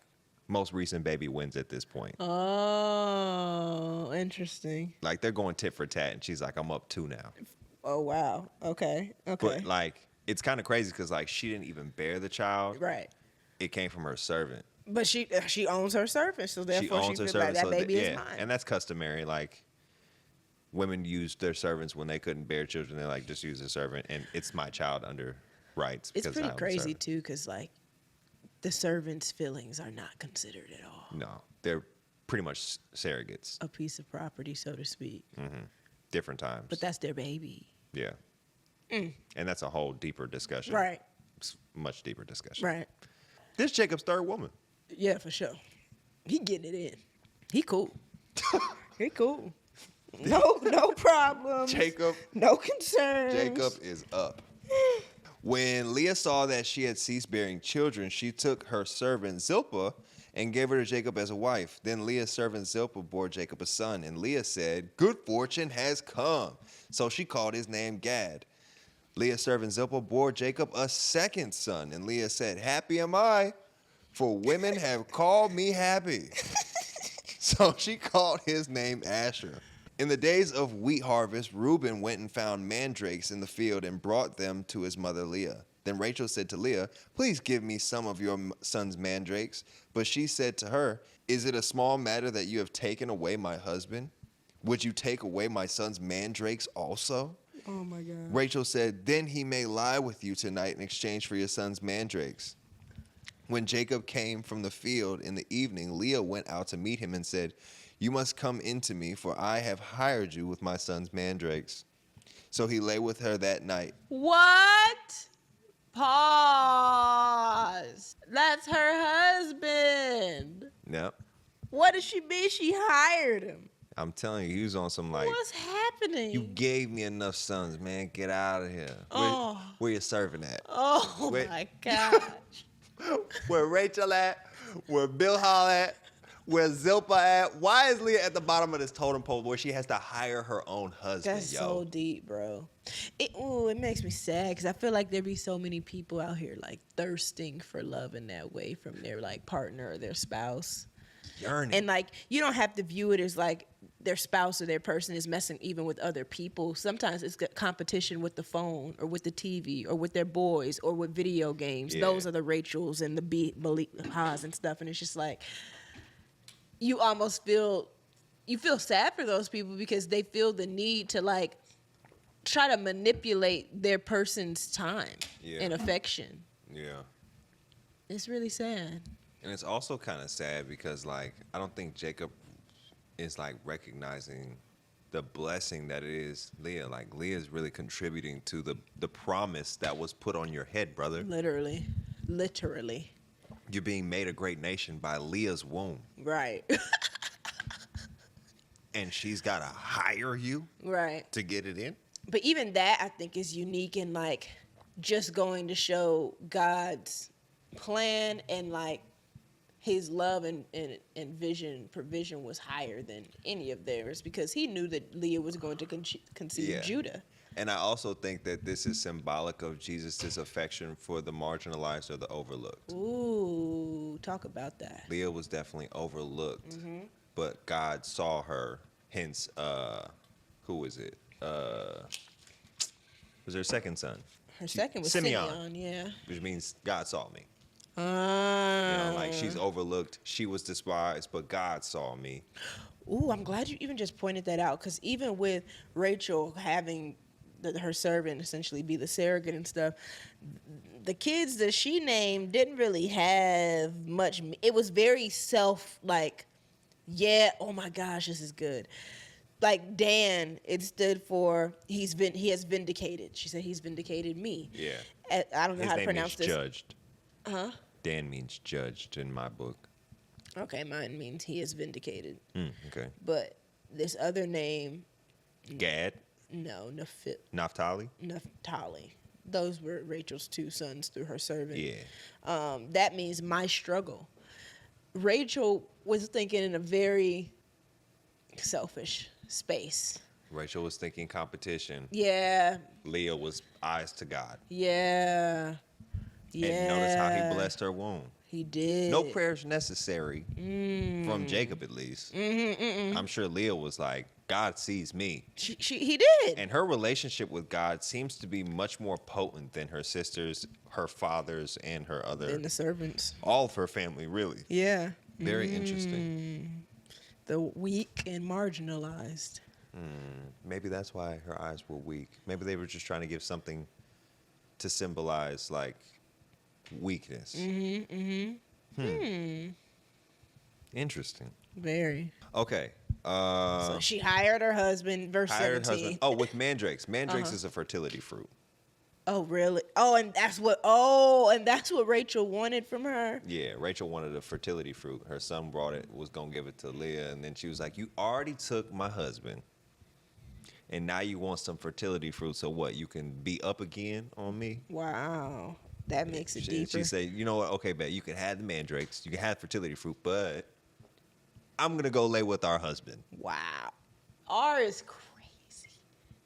most recent baby wins at this point. Oh, interesting. Like, they're going tit for tat, and she's like, I'm up 2 now. Oh, wow. Okay. But, like, it's kind of crazy because, like, she didn't even bear the child. Right. It came from her servant. But she owns her servant, so therefore she feels like that baby is mine. And that's customary. Like, women used their servants when they couldn't bear children. They like, just use a servant, and it's my child under rights. It's pretty crazy, too, because, like, the servant's feelings are not considered at all. No, they're pretty much surrogates. A piece of property, so to speak. Mm-hmm. Different times. But that's their baby. Yeah. And that's a whole deeper discussion. Right. It's much deeper discussion. Right. This Jacob's third woman. Yeah, for sure. He getting it in. He cool. He cool. No problems. Jacob. No concerns. Jacob is up. When Leah saw that she had ceased bearing children, she took her servant Zilpah and gave her to Jacob as a wife. Then Leah's servant Zilpah bore Jacob a son, and Leah said, "Good fortune has come." So she called his name Gad. Leah's servant Zilpah bore Jacob a second son, and Leah said, "Happy am I, for women have called me happy." So she called his name Asher. In the days of wheat harvest, Reuben went and found mandrakes in the field and brought them to his mother Leah. Then Rachel said to Leah, "Please give me some of your son's mandrakes." But she said to her, "Is it a small matter that you have taken away my husband? Would you take away my son's mandrakes also?" Oh, my God. Rachel said, "Then he may lie with you tonight in exchange for your son's mandrakes." When Jacob came from the field in the evening, Leah went out to meet him and said, "You must come in to me, for I have hired you with my son's mandrakes." So he lay with her that night. What? Pause. That's her husband. Yep. What does she mean she hired him? I'm telling you, he was on some like, What's happening? "You gave me enough sons, man. Get out of here." Oh. Where you serving at? Oh, Wait. my gosh. Where Rachel at? Where Bill Hall at? Where Zilpah at? Why is Leah at the bottom of this totem pole where she has to hire her own husband, That's so deep, bro. It makes me sad because I feel like there be so many people out here like thirsting for love in that way from their like partner or their spouse. Yearning. And like you don't have to view it as like their spouse or their person is messing even with other people. Sometimes it's competition with the phone or with the TV or with their boys or with video games. Yeah. Those are the Rachels and the Haas and stuff. And it's just like you almost feel sad for those people because they feel the need to like try to manipulate their person's time and affection. Yeah. It's really sad. And it's also kind of sad because, like, I don't think Jacob is, like, recognizing the blessing that it is Leah. Like, Leah's really contributing to the promise that was put on your head, brother. Literally. You're being made a great nation by Leah's womb. Right. And she's got to hire you Right. to get it in? But even that, I think, is unique and, like, just going to show God's plan and, like, his love and provision was higher than any of theirs because he knew that Leah was going to conceive Judah. And I also think that this is symbolic of Jesus' affection for the marginalized or the overlooked. Ooh, talk about that. Leah was definitely overlooked, but God saw her. Hence, who is it? Was her second son? Her second was Simeon, yeah. Which means God saw me. You know, like she's overlooked. She was despised, but God saw me. Ooh, I'm glad you even just pointed that out because even with Rachel having her servant essentially be the surrogate and stuff, the kids that she named didn't really have much. It was very oh my gosh, this is good. Like Dan, it stood for he has vindicated. She said he's vindicated me. Yeah. I don't know how to pronounce this. Judged. Huh? Dan means judged in my book. Okay, mine means he is vindicated. Okay. But this other name, Gad. no, Naphtali. Those were Rachel's two sons through her servant. Yeah. That means my struggle. Rachel was thinking in a very selfish space. Rachel was thinking competition. Yeah. Leah was eyes to God. Yeah. And notice how he blessed her womb. He did. No prayers necessary from Jacob, at least. I'm sure Leah was like, God sees me. He did. And her relationship with God seems to be much more potent than her sisters, her fathers, and her other. And the servants. All of her family, really. Yeah. Very interesting. The weak and marginalized. Maybe that's why her eyes were weak. Maybe they were just trying to give something to symbolize, like, weakness. Interesting. Very. Okay. So she hired her husband, verse 17. Oh, with mandrakes. Mandrakes is a fertility fruit. Oh, really? And that's what Rachel wanted from her. Yeah, Rachel wanted a fertility fruit. Her son brought it, was going to give it to Leah, and then she was like, you already took my husband, and now you want some fertility fruit, so what, you can be up again on me? Wow. That makes it deeper. She said, you know what, okay, bet, you can have the mandrakes, you can have fertility fruit, but I'm going to go lay with our husband. Wow. R is crazy.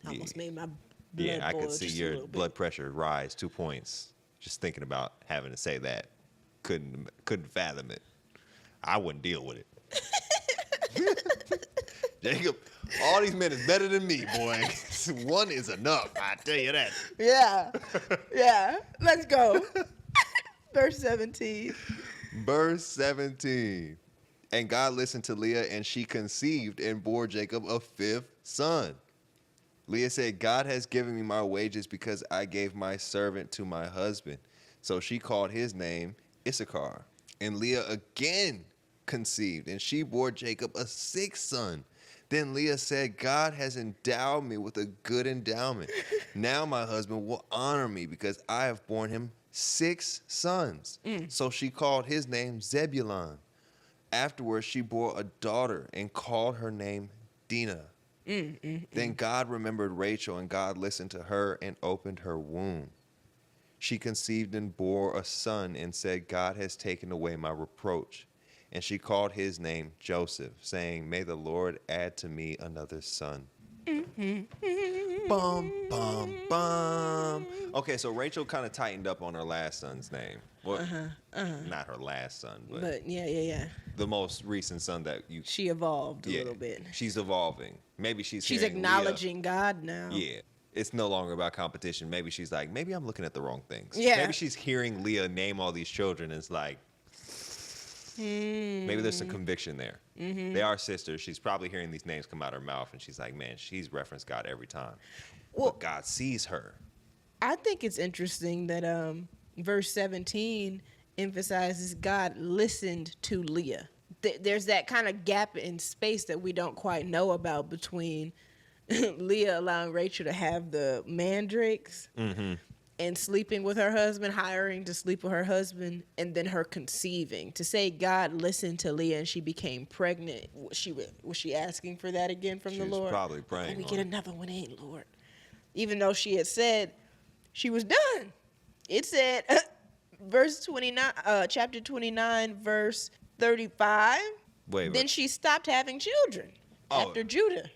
Almost made my blood I boil could see just a your little bit. blood pressure rise 2 points just thinking about having to say that. Couldn't fathom it. I wouldn't deal with it. Jacob, all these men is better than me, boy. One is enough, I tell you that. Yeah. Yeah. Let's go. Verse 17. Verse 17. And God listened to Leah, and she conceived and bore Jacob a fifth son. Leah said, God has given me my wages because I gave my servant to my husband. So she called his name Issachar. And Leah again conceived, and she bore Jacob a sixth son. Then Leah said, God has endowed me with a good endowment. Now my husband will honor me because I have borne him 6 sons. So she called his name Zebulun. Afterwards, she bore a daughter and called her name Dinah. Then God remembered Rachel, and God listened to her and opened her womb. She conceived and bore a son and said, God has taken away my reproach. And she called his name Joseph, saying, may the Lord add to me another son. Bum, bum, bum. Okay, so Rachel kind of tightened up on her last son's name. Well, not her last son, but yeah. the most recent son that you... She evolved a little bit. She's evolving. Maybe she's acknowledging Leah. God now. Yeah. It's no longer about competition. Maybe she's like, maybe I'm looking at the wrong things. Yeah. Maybe she's hearing Leah name all these children and it's like, maybe there's some conviction there. They are sisters. She's probably hearing these names come out her mouth and she's like, man, she's referenced God every time. Well, but God sees her. I think it's interesting that verse 17 emphasizes God listened to Leah. There's that kind of gap in space that we don't quite know about between Leah allowing Rachel to have the mandrakes and sleeping with her husband, hiring to sleep with her husband, and then her conceiving. To say God listened to Leah and she became pregnant, was she asking for that again from the Lord? She was probably praying. Can we get another one in, Lord? Even though she had said she was done. It said, verse 29, chapter 29, verse 35. Then she stopped having children after Judah.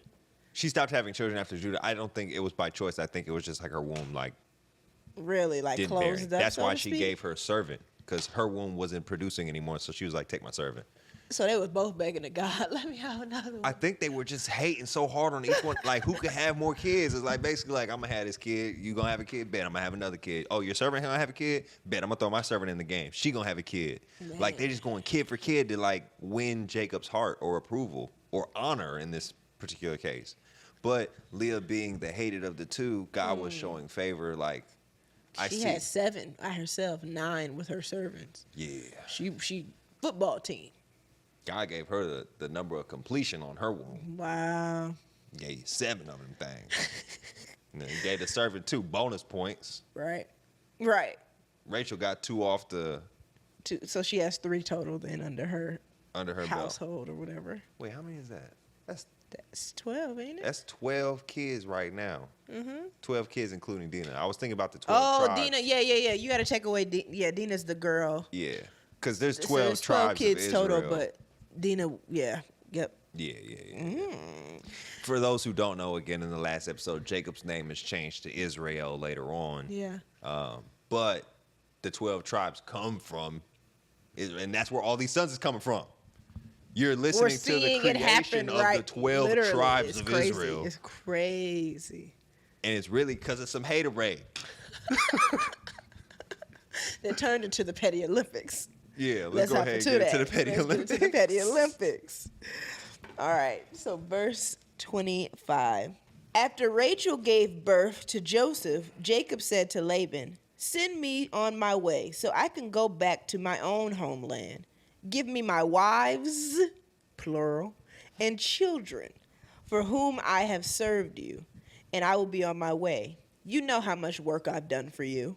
She stopped having children after Judah. I don't think it was by choice. I think it was just like her womb, like, really, like, didn't closed bear. up. That's why she gave her servant, because her womb wasn't producing anymore. So she was like, take my servant. So they was both begging to God, let me have another one. I think they were just hating so hard on each one. Like, who could have more kids? It's like, basically, like, I'm going to have this kid. You going to have a kid? Bet I'm going to have another kid. Oh, your servant going to have a kid? Bet I'm going to throw my servant in the game. She going to have a kid. Man. Like, they just going kid for kid to, like, win Jacob's heart or approval or honor in this particular case. But Leah being the hated of the two, God was showing favor. Like, she had 7 by herself, 9 with her servants. Yeah. She football team. God gave her the number of completion on her womb. Wow. Gave 7 of them things. And then he gave the servant 2 bonus points. Right. Rachel got 2 off the... 2, so she has 3 total then under her household belt. Or whatever. Wait, how many is that? That's 12, ain't it? That's 12 kids right now. 12 kids, including Dinah. I was thinking about the 12 tribes. Dinah, yeah. You got to take away, Dinah's the girl. Yeah, because there's 12 so there's 12 tribes kids of total, Israel. but Dinah, yep. Yeah. For those who don't know, again, in the last episode, Jacob's name is changed to Israel later on. Yeah. But the 12 tribes come from And that's where all these sons is coming from. You're We're listening to the seeing it creation happen, of right? the 12 Literally, tribes it's of crazy. Israel. It's crazy. And it's really because of some haterade. That turned into the Petty Olympics. Yeah, Let's go hop ahead and into get that. into the Petty Let's Olympics. Get into the Petty Olympics. All right, so verse 25. After Rachel gave birth to Joseph, Jacob said to Laban, "Send me on my way so I can go back to my own homeland. Give me my wives, plural, and children, for whom I have served you, and I will be on my way. You know how much work I've done for you."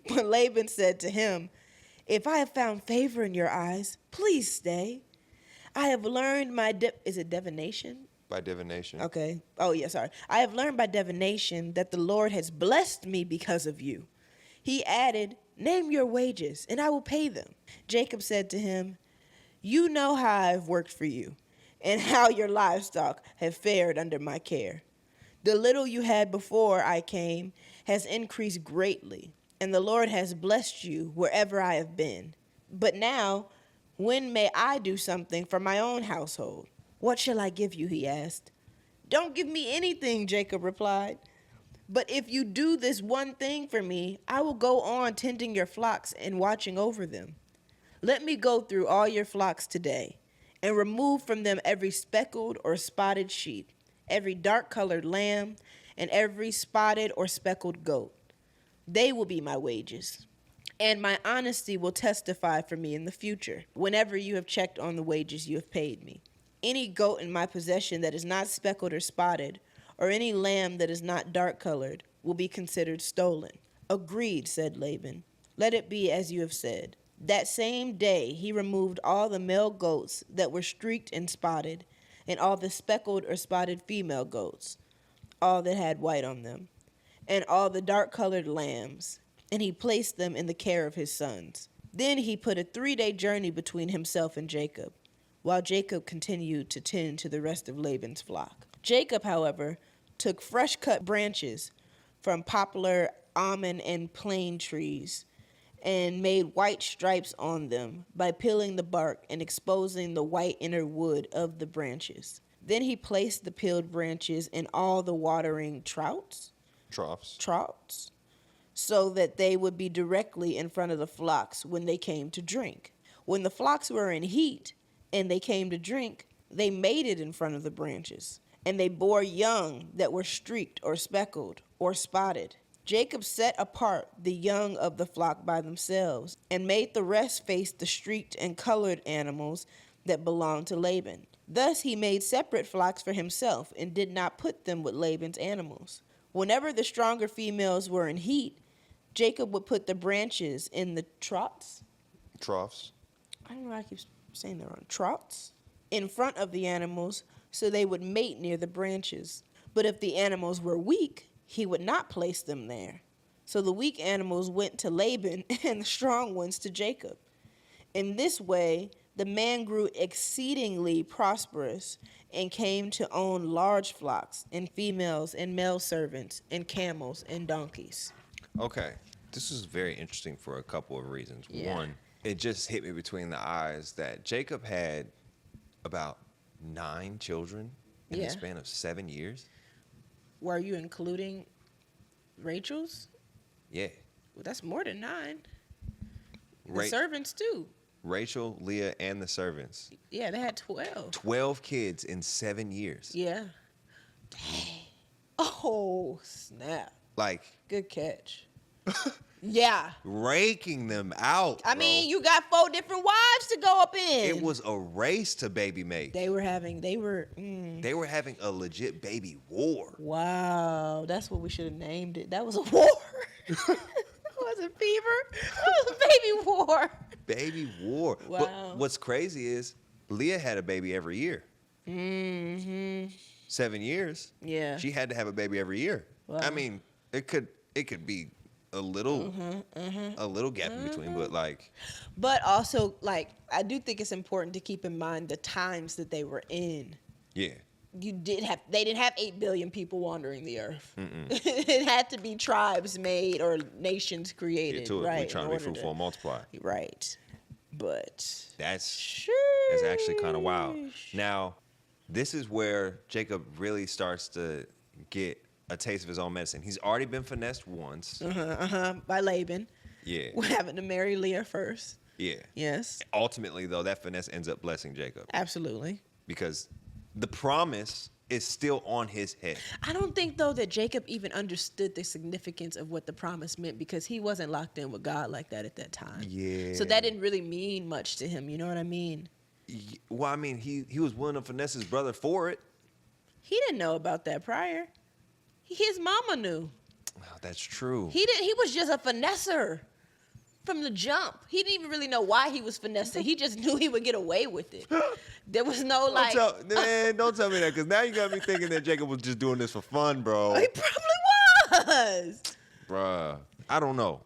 But Laban said to him, "If I have found favor in your eyes, please stay. I have learned my is it divination? By divination. Okay. Oh, yeah, sorry. I have learned by divination that the Lord has blessed me because of you." He added, "Name your wages, and I will pay them." Jacob said to him, "You know how I have worked for you, and how your livestock have fared under my care. The little you had before I came has increased greatly, and the Lord has blessed you wherever I have been. But now, when may I do something for my own household?" "What shall I give you?" he asked. "Don't give me anything," Jacob replied. "But if you do this one thing for me, I will go on tending your flocks and watching over them. Let me go through all your flocks today and remove from them every speckled or spotted sheep, every dark-colored lamb, and every spotted or speckled goat. They will be my wages, and my honesty will testify for me in the future, whenever you have checked on the wages you have paid me. Any goat in my possession that is not speckled or spotted, or any lamb that is not dark-colored, will be considered stolen." "Agreed," said Laban. "Let it be as you have said." That same day he removed all the male goats that were streaked and spotted, and all the speckled or spotted female goats, all that had white on them, and all the dark-colored lambs, and he placed them in the care of his sons. Then he put a 3-day journey between himself and Jacob, while Jacob continued to tend to the rest of Laban's flock. Jacob, however, took fresh-cut branches from poplar, almond, and plane trees and made white stripes on them by peeling the bark and exposing the white inner wood of the branches. Then he placed the peeled branches in all the watering troughs, so that they would be directly in front of the flocks when they came to drink. When the flocks were in heat and they came to drink, they mated in front of the branches, and they bore young that were streaked or speckled or spotted. Jacob set apart the young of the flock by themselves, and made the rest face the streaked and colored animals that belonged to Laban. Thus he made separate flocks for himself, and did not put them with Laban's animals. Whenever the stronger females were in heat, Jacob would put the branches in the troughs. I don't know why I keep saying that wrong. Troughs in front of the animals, so they would mate near the branches. But if the animals were weak, he would not place them there. So the weak animals went to Laban, and the strong ones to Jacob. In this way, the man grew exceedingly prosperous, and came to own large flocks, and females, and male servants, and camels, and donkeys. Okay, this is very interesting for a couple of reasons. Yeah. One, it just hit me between the eyes that Jacob had about 9 children in the span of 7 years. Were you including Rachel's? Yeah. Well, that's more than 9. The servants too. Rachel, Leah, and the servants. Yeah, they had 12. 12 kids in 7 years. Yeah. Dang. Oh, snap. Like. Good catch. Yeah. Raking them out. I mean, you got 4 different wives to go up in. It was a race to baby make. They were having a legit baby war. Wow. That's what we should have named it. That was a war. Was it fever? It was a baby war. Baby war. Wow. But what's crazy is Leah had a baby every year. Mm-hmm. 7 years. Yeah. She had to have a baby every year. Wow. I mean, it could be a little gap in between, but like. But also, like, I do think it's important to keep in mind the times that they were in. Yeah. They didn't have 8 billion people wandering the earth. It had to be tribes made or nations created. Get to it. Right, we're trying to be fruitful and multiply. Right. But That's actually kind of wild. Now, this is where Jacob really starts to get a taste of his own medicine. He's already been finessed once. By Laban. Yeah. We're having to marry Leah first. Yeah. Yes. Ultimately, though, that finesse ends up blessing Jacob. Absolutely. Because the promise is still on his head. I don't think, though, that Jacob even understood the significance of what the promise meant because he wasn't locked in with God like that at that time. Yeah. So that didn't really mean much to him. You know what I mean? Well, I mean, he was willing to finesse his brother for it. He didn't know about that prior. His mama knew. Well, that's true. He didn't. He was just a finesser from the jump. He didn't even really know why he was finessing. He just knew he would get away with it. There was no like. Don't tell me that, because now you got me thinking that Jacob was just doing this for fun, bro. He probably was. Bruh, I don't know.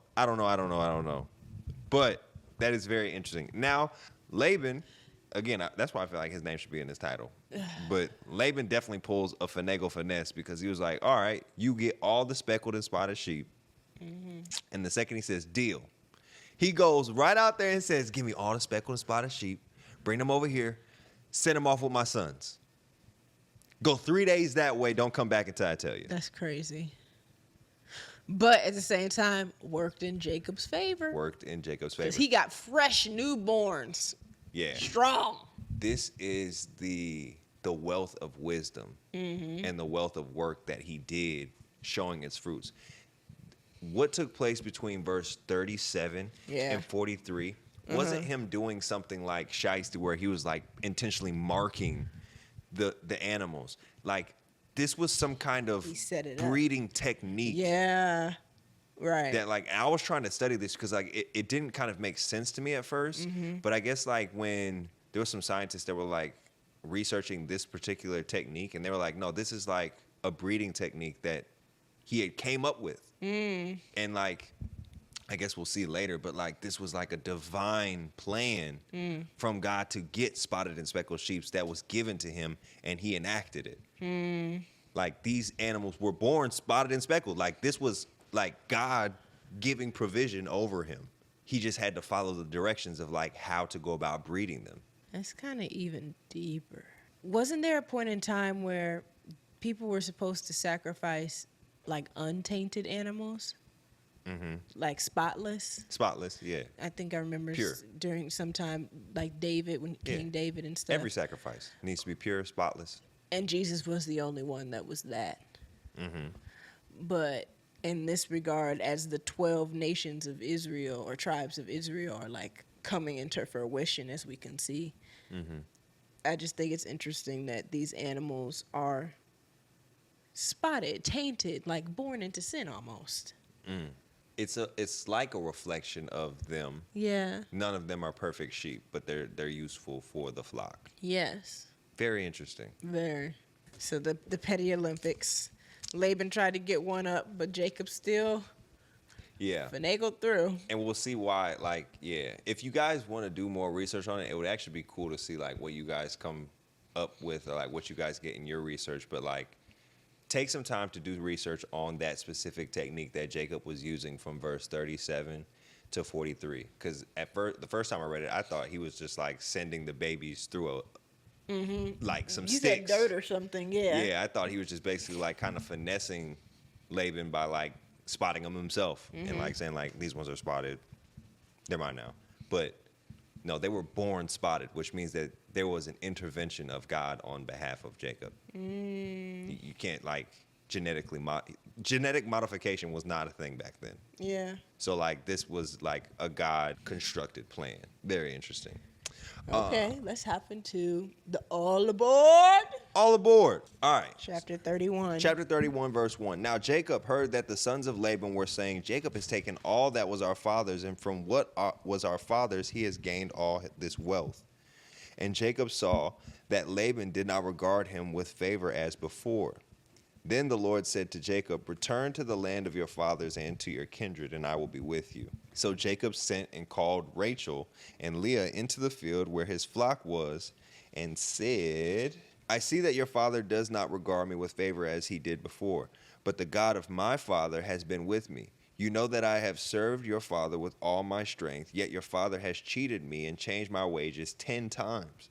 But that is very interesting. Now, Laban, again, that's why I feel like his name should be in this title. But Laban definitely pulls a finagle finesse because he was like, all right, you get all the speckled and spotted sheep. And the second he says, deal. He goes right out there and says, give me all the speckled and spotted sheep. Bring them over here. Send them off with my sons. Go 3 days that way. Don't come back until I tell you. That's crazy. But at the same time, worked in Jacob's favor. Because he got fresh newborns. Yeah. Strong. This is the wealth of wisdom and the wealth of work that he did showing its fruits. What took place between verse 37 and 43 wasn't him doing something like shiesty where he was like intentionally marking the animals. Like this was some kind of breeding technique. Yeah. Right. That like I was trying to study this because like it didn't kind of make sense to me at first. But I guess like when there were some scientists that were like researching this particular technique and they were like, no, this is like a breeding technique that he had came up with. And like I guess we'll see later, but like this was like a divine plan from God to get spotted and speckled sheep that was given to him, and he enacted it. Like these animals were born spotted and speckled. Like this was like God giving provision over him. He just had to follow the directions of like how to go about breeding them. That's kind of even deeper. Wasn't there a point in time where people were supposed to sacrifice like untainted animals? Like spotless? Spotless, yeah. I think I remember Pure. During some time, like David, when King David and stuff. Every sacrifice needs to be pure, spotless. And Jesus was the only one that was that. But in this regard, as the 12 nations of Israel or tribes of Israel are like coming into fruition, as we can see, I just think it's interesting that these animals are spotted, tainted, like born into sin almost. It's like a reflection of them. Yeah. None of them are perfect sheep, but they're useful for the flock. Yes. Very interesting. Very. So the petty Olympics. Laban tried to get one up, but Jacob still finagled through. And we'll see why, like, if you guys want to do more research on it, it would actually be cool to see, like, what you guys come up with or, like, what you guys get in your research. But, like, take some time to do research on that specific technique that Jacob was using from verse 37 to 43. Because the first time I read it, I thought he was just, like, sending the babies through like some sticks. You said dirt or something, yeah. Yeah, I thought he was just basically, like, kind of finessing Laban by, like, spotting them himself and, like, saying, like, these ones are spotted. They're mine now. But, no, they were born spotted, which means that there was an intervention of God on behalf of Jacob. You can't, like, genetic modification was not a thing back then. Yeah. So, like, this was, like, a God-constructed plan. Very interesting. Okay, let's hop into the all aboard. All aboard. All right. Chapter 31. Chapter 31, verse 1. Now Jacob heard that the sons of Laban were saying, Jacob has taken all that was our father's, and from what was our father's he has gained all this wealth. And Jacob saw that Laban did not regard him with favor as before. Then the Lord said to Jacob, return to the land of your fathers and to your kindred, and I will be with you. So Jacob sent and called Rachel and Leah into the field where his flock was, and said, I see that your father does not regard me with favor as he did before, but the God of my father has been with me. You know that I have served your father with all my strength, yet your father has cheated me and changed my wages 10 times.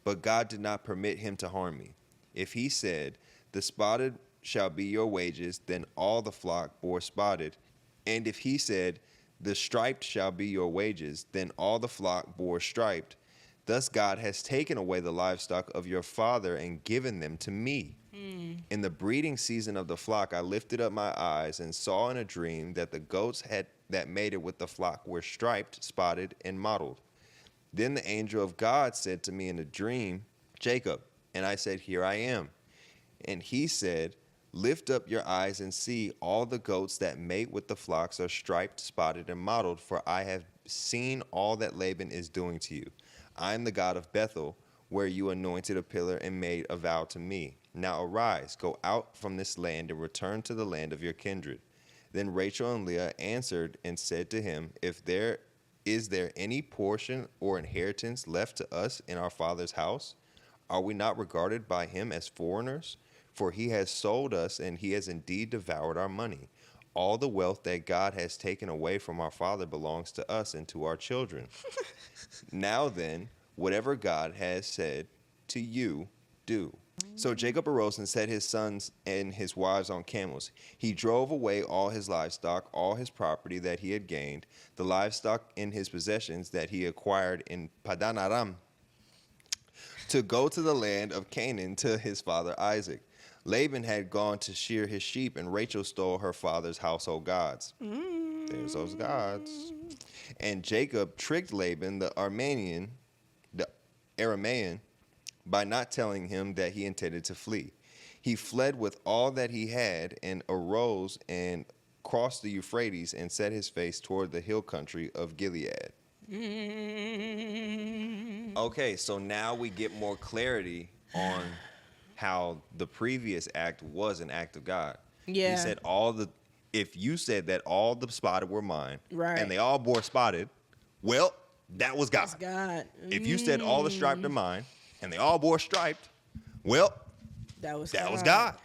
But God did not permit him to harm me. If he said, the spotted shall be your wages, then all the flock bore spotted. And if he said, the striped shall be your wages, then all the flock bore striped. Thus God has taken away the livestock of your father and given them to me. In the breeding season of the flock, I lifted up my eyes and saw in a dream that the goats that mated with the flock were striped, spotted, and mottled. Then the angel of God said to me in a dream, Jacob. And I said, here I am. And he said, lift up your eyes and see, all the goats that mate with the flocks are striped, spotted, and mottled, for I have seen all that Laban is doing to you. I am the God of Bethel, where you anointed a pillar and made a vow to me. Now arise, go out from this land and return to the land of your kindred. Then Rachel and Leah answered and said to him, is there any portion or inheritance left to us in our father's house? Are we not regarded by him as foreigners? For he has sold us, and he has indeed devoured our money. All the wealth that God has taken away from our father belongs to us and to our children. Now then, whatever God has said to you, do. So Jacob arose and set his sons and his wives on camels. He drove away all his livestock, all his property that he had gained, the livestock in his possessions that he acquired in Padan Aram, to go to the land of Canaan to his father Isaac. Laban had gone to shear his sheep, and Rachel stole her father's household gods. There's those gods. And Jacob tricked Laban, the Aramean, by not telling him that he intended to flee. He fled with all that he had and arose and crossed the Euphrates and set his face toward the hill country of Gilead. Okay, so now we get more clarity on how the previous act was an act of God. Yeah. He said if you said that all the spotted were mine, right, and they all bore spotted, well, that was God. That's God. If you said all the striped are mine, and they all bore striped, well, that was God.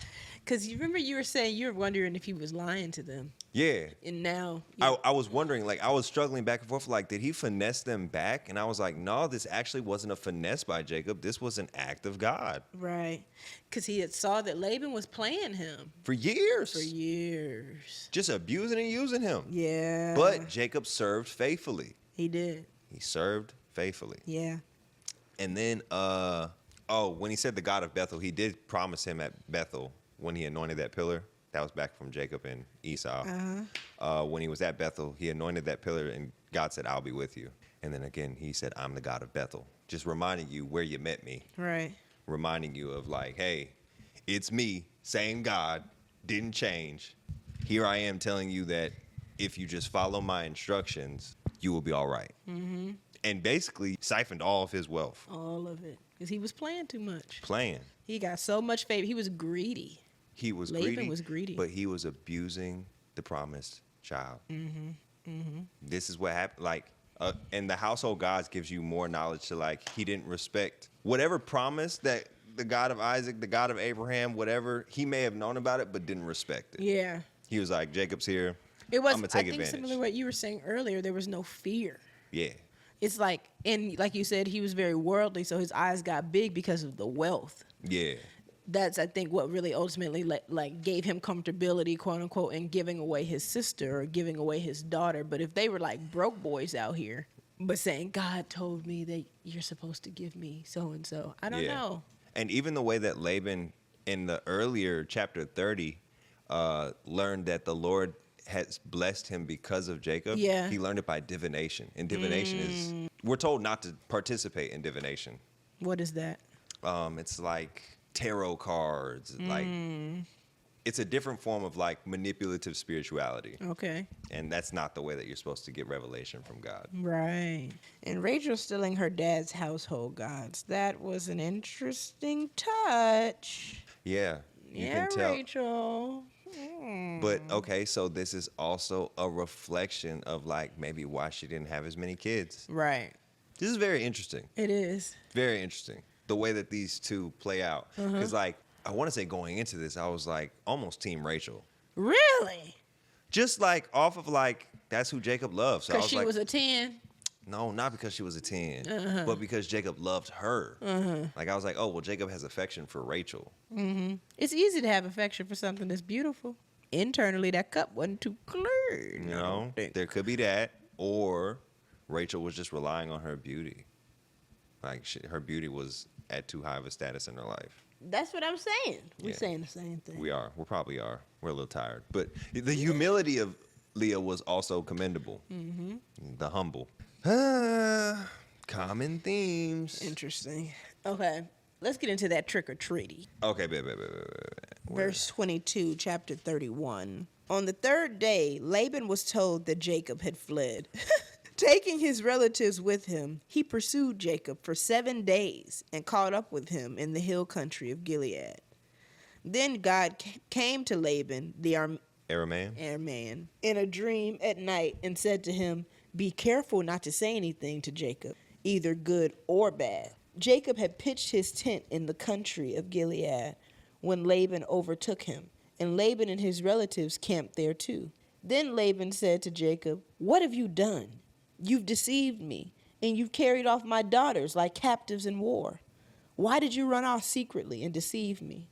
Because you remember you were saying you were wondering if he was lying to them. Yeah. And now. I was wondering, like, I was struggling back and forth, like, did he finesse them back? And I was like, no, this actually wasn't a finesse by Jacob. This was an act of God. Right. Because he had saw that Laban was playing him. For years. Just abusing and using him. Yeah. But Jacob served faithfully. He did. He served faithfully. Yeah. And then, when he said the God of Bethel, he did promise him at Bethel when he anointed that pillar. That was back from Jacob and Esau. When he was at Bethel, he anointed that pillar, and God said, I'll be with you. And then again, he said, I'm the God of Bethel. Just reminding you where you met me. Right. Reminding you of like, hey, it's me, same God, didn't change. Here I am telling you that if you just follow my instructions, you will be all right. Mm-hmm. And basically siphoned all of his wealth. All of it. Because he was playing too much. Playing. He got so much favor. He was greedy. Laban was greedy. But he was abusing the promised child. Mm-hmm. Mm-hmm. This is what happened. Like, and the household gods gives you more knowledge to, like, he didn't respect whatever promise that the God of Isaac, the God of Abraham, whatever, he may have known about it, but didn't respect it. Yeah. He was like, Jacob's here. I'm going to take advantage. Similar to what you were saying earlier, there was no fear. Yeah. It's like, and like you said, he was very worldly, so his eyes got big because of the wealth. Yeah. That's, I think, what really ultimately like gave him comfortability, quote unquote, in giving away his sister or giving away his daughter. But if they were like broke boys out here, but saying, God told me that you're supposed to give me so and so, I don't know. And even the way that Laban in the earlier chapter 30 learned that the Lord has blessed him because of Jacob. Yeah. He learned it by divination. And divination is, we're told not to participate in divination. What is that? It's like tarot cards. Like, it's a different form of like manipulative spirituality. Okay. And that's not the way that you're supposed to get revelation from God. Right. And Rachel stealing her dad's household gods. That was an interesting touch. Yeah. You can tell. Rachel. But, okay, so this is also a reflection of, like, maybe why she didn't have as many kids. Right. This is very interesting. It is. Very interesting. The way that these two play out. Because, like, I want to say going into this, I was, like, almost Team Rachel. Really? Just like off of like, that's who Jacob loved. So I Because was she like, was a 10. no, not because she was a 10, but because Jacob loved her. Like I was like, oh, well, Jacob has affection for Rachel. It's easy to have affection for something that's beautiful. Internally, that cup wasn't too clean. You know, there could be that, or Rachel was just relying on her beauty. Like her beauty was at too high of a status in her life. That's what I'm saying. We're Yeah. saying the same thing. We are. We probably are. We're a little tired. But the humility of Leah was also commendable. The humble. Common themes. Interesting. Okay, let's get into that trick or treaty. Okay, babe. Verse 22, chapter 31. On the third day, Laban was told that Jacob had fled. Taking his relatives with him, he pursued Jacob for 7 days and caught up with him in the hill country of Gilead. Then God came to Laban, the Aramean, in a dream at night and said to him, "Be careful not to say anything to Jacob, either good or bad." Jacob had pitched his tent in the country of Gilead when Laban overtook him, and Laban and his relatives camped there too. Then Laban said to Jacob, "What have you done? You've deceived me, and you've carried off my daughters like captives in war. Why did you run off secretly and deceive me?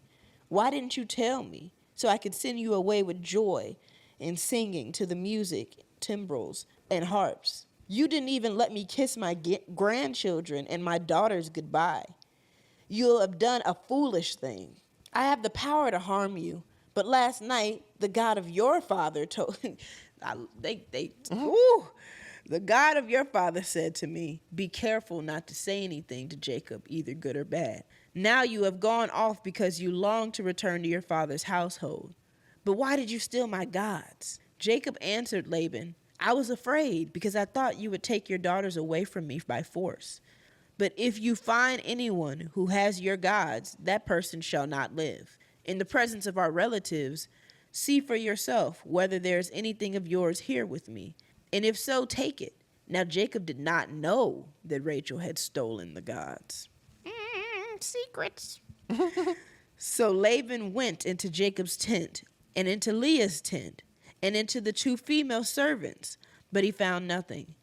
Why didn't you tell me, so I could send you away with joy and singing to the music, timbrels, and harps? You didn't even let me kiss my grandchildren and my daughters goodbye. You'll have done a foolish thing. I have the power to harm you, but last night the God of your father told the God of your father said to me, 'Be careful not to say anything to Jacob, either good or bad.' Now you have gone off because you long to return to your father's household. But why did you steal my gods?" Jacob answered Laban, "I was afraid because I thought you would take your daughters away from me by force. But if you find anyone who has your gods, that person shall not live. In the presence of our relatives, see for yourself whether there is anything of yours here with me. And if so, take it." Now Jacob did not know that Rachel had stolen the gods. Secrets. So Laban went into Jacob's tent and into Leah's tent and into the 2 female servants, but he found nothing.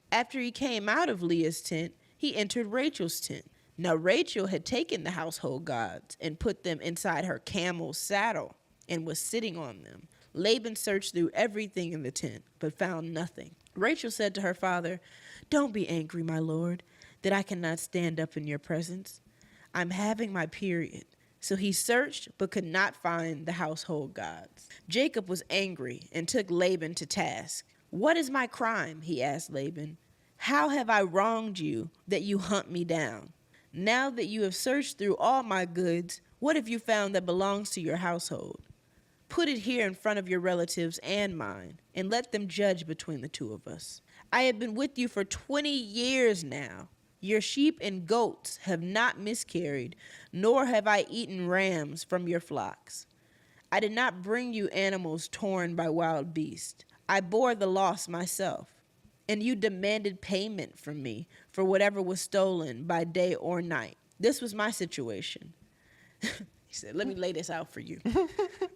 After he came out of Leah's tent, he entered Rachel's tent. Now Rachel had taken the household gods and put them inside her camel's saddle and was sitting on them. Laban searched through everything in the tent, but found nothing. Rachel said to her father, "Don't be angry, my lord, that I cannot stand up in your presence. I'm having my period." So he searched, but could not find the household gods. Jacob was angry and took Laban to task. "What is my crime?" he asked Laban. "How have I wronged you that you hunt me down? Now that you have searched through all my goods, what have you found that belongs to your household? Put it here in front of your relatives and mine, and let them judge between the 2 of us. I have been with you for 20 years now. Your sheep and goats have not miscarried, nor have I eaten rams from your flocks. I did not bring you animals torn by wild beasts. I bore the loss myself, and you demanded payment from me for whatever was stolen by day or night. This was my situation." He said, "Let me lay this out for you.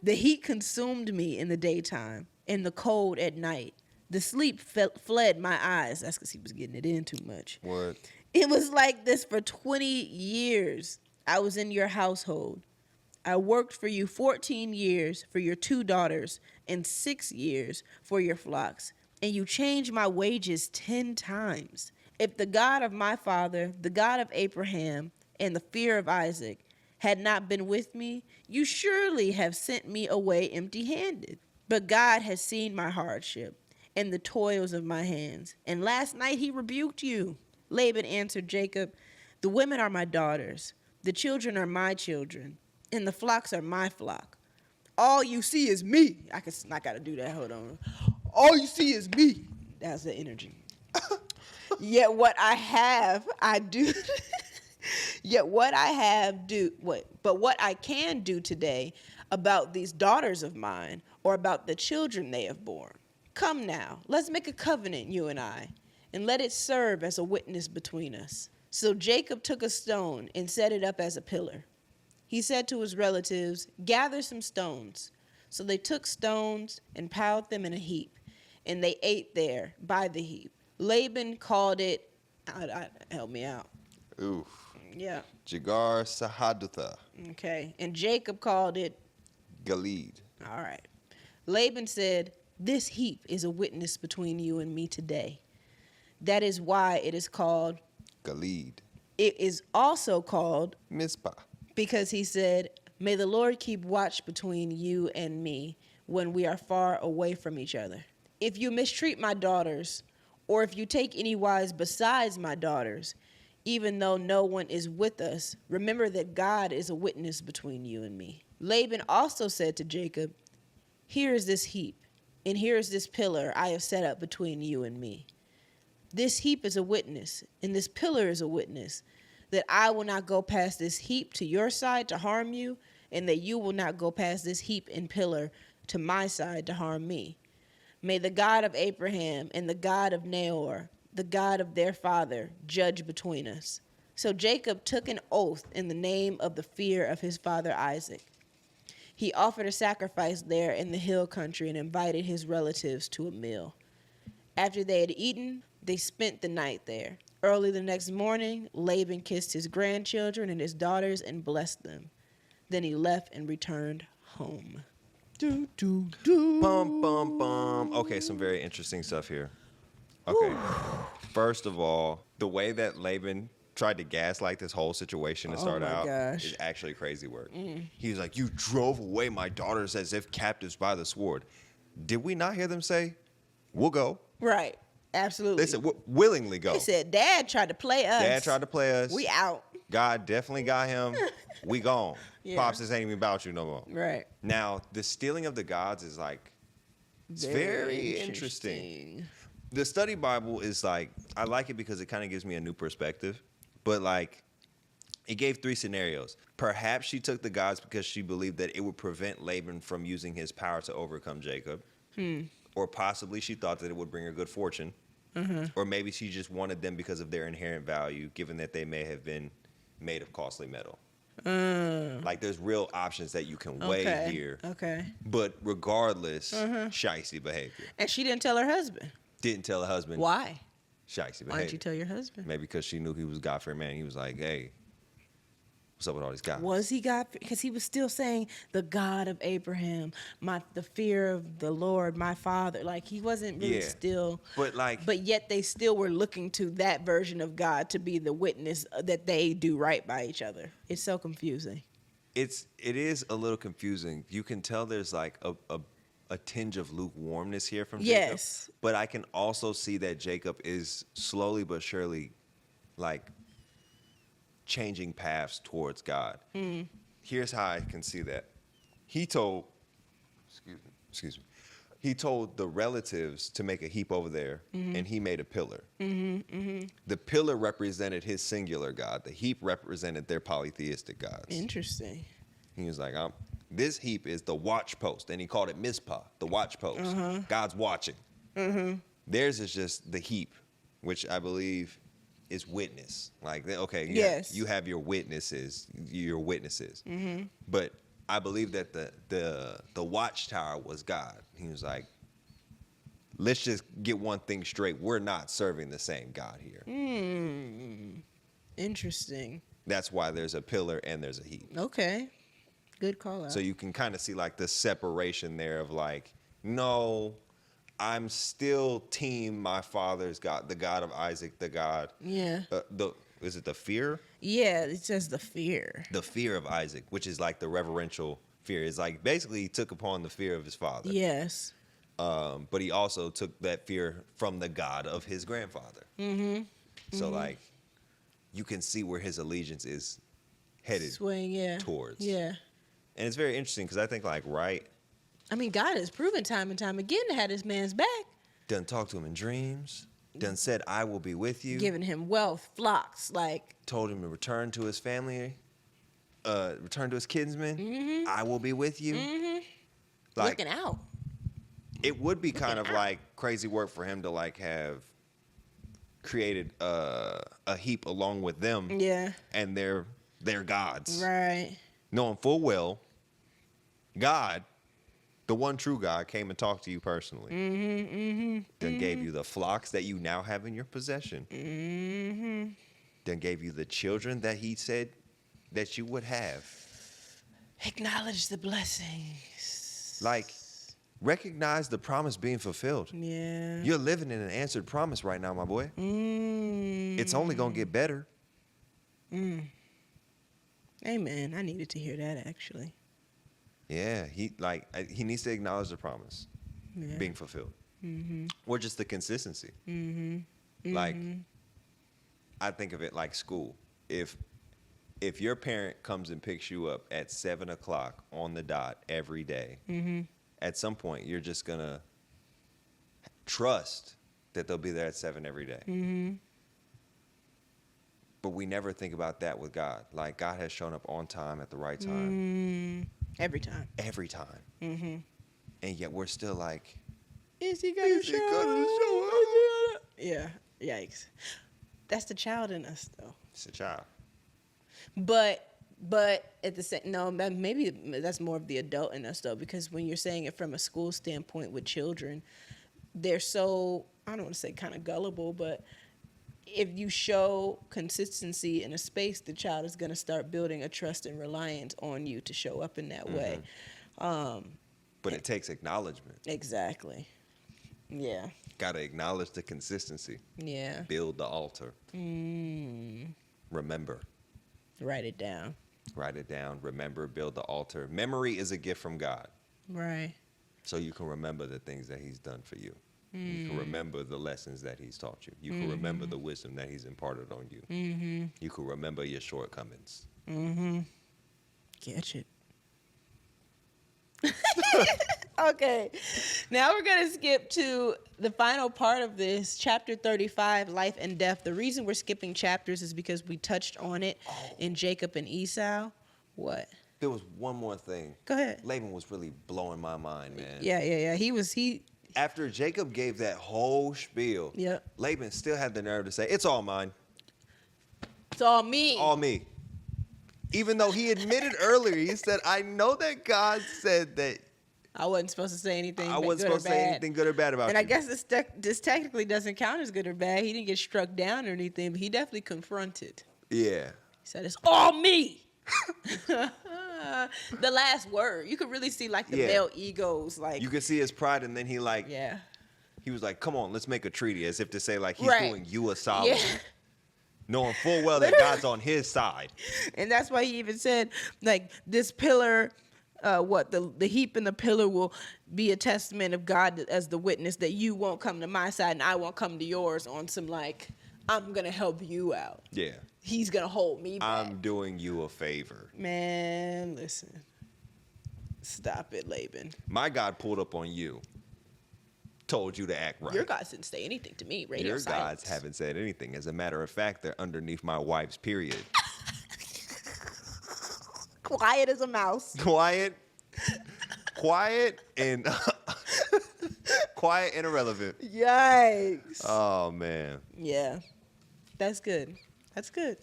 The heat consumed me in the daytime, and the cold at night. The sleep fled my eyes." That's because he was getting it in too much. What? "It was like this for 20 years. I was in your household. I worked for you 14 years for your 2 daughters and 6 years for your flocks, and you changed my wages 10 times. If the God of my father, the God of Abraham, and the fear of Isaac had not been with me, you surely have sent me away empty-handed. But God has seen my hardship and the toils of my hands, and last night he rebuked you." Laban answered Jacob, "The women are my daughters, the children are my children, and the flocks are my flock. All you see is me." I gotta do that, hold on. "All you see is me." That's the energy. "Yet what I have, I do." But what I can do today about these daughters of mine, or about the children they have borne. Come now, let's make a covenant, you and I, and let it serve as a witness between us." So Jacob took a stone and set it up as a pillar. He said to his relatives, "Gather some stones." So they took stones and piled them in a heap, and they ate there by the heap. Laban called it, help me out. Oof. Yeah. Jagar Sahadutha. Okay. And Jacob called it Gilead. All right. Laban said, "This heap is a witness between you and me today. That is why it is called Gilead. It is also called Mizpah. because he said, 'May the Lord keep watch between you and me when we are far away from each other. If you mistreat my daughters, or if you take any wives besides my daughters, even though no one is with us, remember that God is a witness between you and me.' Laban also said to Jacob, 'Here is this heap, and here is this pillar I have set up between you and me. This heap is a witness, and this pillar is a witness, that I will not go past this heap to your side to harm you, and that you will not go past this heap and pillar to my side to harm me. May the God of Abraham and the God of Nahor, the God of their father, judge between us.' So Jacob took an oath in the name of the fear of his father Isaac. He offered a sacrifice there in the hill country and invited his relatives to a meal. After they had eaten, they spent the night there. Early the next morning, Laban kissed his grandchildren and his daughters and blessed them. Then he left and returned home." Bum, bum, bum. Okay, some very interesting stuff here. Okay. First of all, the way that Laban tried to gaslight this whole situation to start out is actually crazy work. He was like, "You drove away my daughters as if captives by the sword." Did we not hear them say, "We'll go"? Right. Absolutely. They said, "Willingly go." They said, "Dad tried to play us. Dad tried to play us. We out." God definitely got him. We gone. Yeah. Pops, this ain't even about you no more. Right. Now, the stealing of the gods is like, it's very interesting. The study Bible is like, I like it because it kind of gives me a new perspective. But like, it gave 3 scenarios. Perhaps she took the gods because she believed that it would prevent Laban from using his power to overcome Jacob. Or possibly she thought that it would bring her good fortune. Or maybe she just wanted them because of their inherent value, given that they may have been made of costly metal. Like, there's real options that you can weigh here. Okay. But regardless, shicey behavior. And she didn't tell her husband. Didn't tell her husband. Why? Shicey behavior. Why didn't you tell your husband? Maybe because she knew he was a God-fearing man. He was like, "Hey, what's up with all these guys?" Was he God? Because he was still saying the God of Abraham, the fear of the Lord, my father. Like, he wasn't really still. But yet they still were looking to that version of God to be the witness that they do right by each other. It's so confusing. It is a little confusing. You can tell there's like a tinge of lukewarmness here from Jacob. Yes. But I can also see that Jacob is slowly but surely like changing paths towards God. Here's how I can see that. He told he told the relatives to make a heap over there, and he made a pillar. The pillar represented his singular God. The heap represented their polytheistic gods. Interesting. He was like, this heap is the watch post, and he called it Mizpah, the watch post. God's watching. Theirs is just the heap, which I believe is witness. Like, okay, you have your witnesses, but I believe that the watchtower was God. He was like, let's just get one thing straight. We're not serving the same God here. Interesting. That's why there's a pillar and there's a heap. Okay. Good call out. So you can kind of see like the separation there of like, no, I'm still team my father's God, the God of Isaac, the God. Yeah. Is it the fear? Yeah, it says the fear. The fear of Isaac, which is like the reverential fear. It's like basically he took upon the fear of his father. Yes. But he also took that fear from the God of his grandfather. So like, you can see where his allegiance is headed towards. Yeah. And it's very interesting because I think like, I mean, God has proven time and time again to have this man's back. Done talked to him in dreams. Done said, "I will be with you." Giving him wealth, flocks, like. Told him to return to his family, return to his kinsmen. I will be with you. Like, looking out. It would be kind of like crazy work for him to like have created a heap along with them. Yeah. And their gods. Right. Knowing full well, God The one true God came and talked to you personally. Then gave you the flocks that you now have in your possession. Then gave you the children that he said that you would have. Acknowledge the blessings. Like, recognize the promise being fulfilled. Yeah. You're living in an answered promise right now, my boy. It's only going to get better. Amen. I needed to hear that, actually. Yeah, he needs to acknowledge the promise being fulfilled. Or just the consistency. Like, I think of it like school. If your parent comes and picks you up at 7 o'clock on the dot every day, at some point you're just gonna trust that they'll be there at 7 every day. But we never think about that with God. Like, God has shown up on time at the right time. Every time. Every time. And yet we're still like, Is he gonna show up? Yeah. Yikes. That's the child in us, though. It's a child. But at the same, no, maybe that's more of the adult in us, though, because when you're saying it from a school standpoint with children, they're so, I don't want to say kind of gullible, but if you show consistency in a space, the child is going to start building a trust and reliance on you to show up in that way. But it takes acknowledgement. Exactly. Yeah. Got to acknowledge the consistency. Yeah. Build the altar. Remember. Write it down. Write it down. Remember. Build the altar. Memory is a gift from God. Right. So you can remember the things that he's done for you. You can remember the lessons that he's taught you. You can remember the wisdom that he's imparted on you. You can remember your shortcomings. Catch it. Okay. Now we're going to skip to the final part of this, chapter 35, life and death. The reason we're skipping chapters is because we touched on it in Jacob and Esau. What? There was one more thing. Go ahead. Laban was really blowing my mind, man. Yeah. After Jacob gave that whole spiel, Laban still had the nerve to say, it's all mine. It's all me. All me. Even though he admitted earlier, he said, I know that God said that I wasn't supposed to say anything I wasn't supposed to say anything good or bad about you. And I guess this technically doesn't count as good or bad. He didn't get struck down or anything, but he definitely confronted. Yeah. He said, it's all me. The last word. You could really see like the male egos. Like, you could see his pride, and then he like, yeah. He was like, come on, let's make a treaty, as if to say like he's doing you a solid. Yeah. Knowing full well that God's on his side. And that's why he even said, like, this pillar, the heap and the pillar will be a testament of God as the witness that you won't come to my side and I won't come to yours, on some like, I'm going to help you out. Yeah. He's going to hold me back. I'm doing you a favor. Man, listen. Stop it, Laban. My God pulled up on you. Told you to act right. Your gods didn't say anything to me. Radio Your silence. gods haven't said anything. As a matter of fact, they're underneath my wife's period. Quiet as a mouse. Quiet and quiet and irrelevant. Yikes. Oh man. Yeah. That's good. That's good.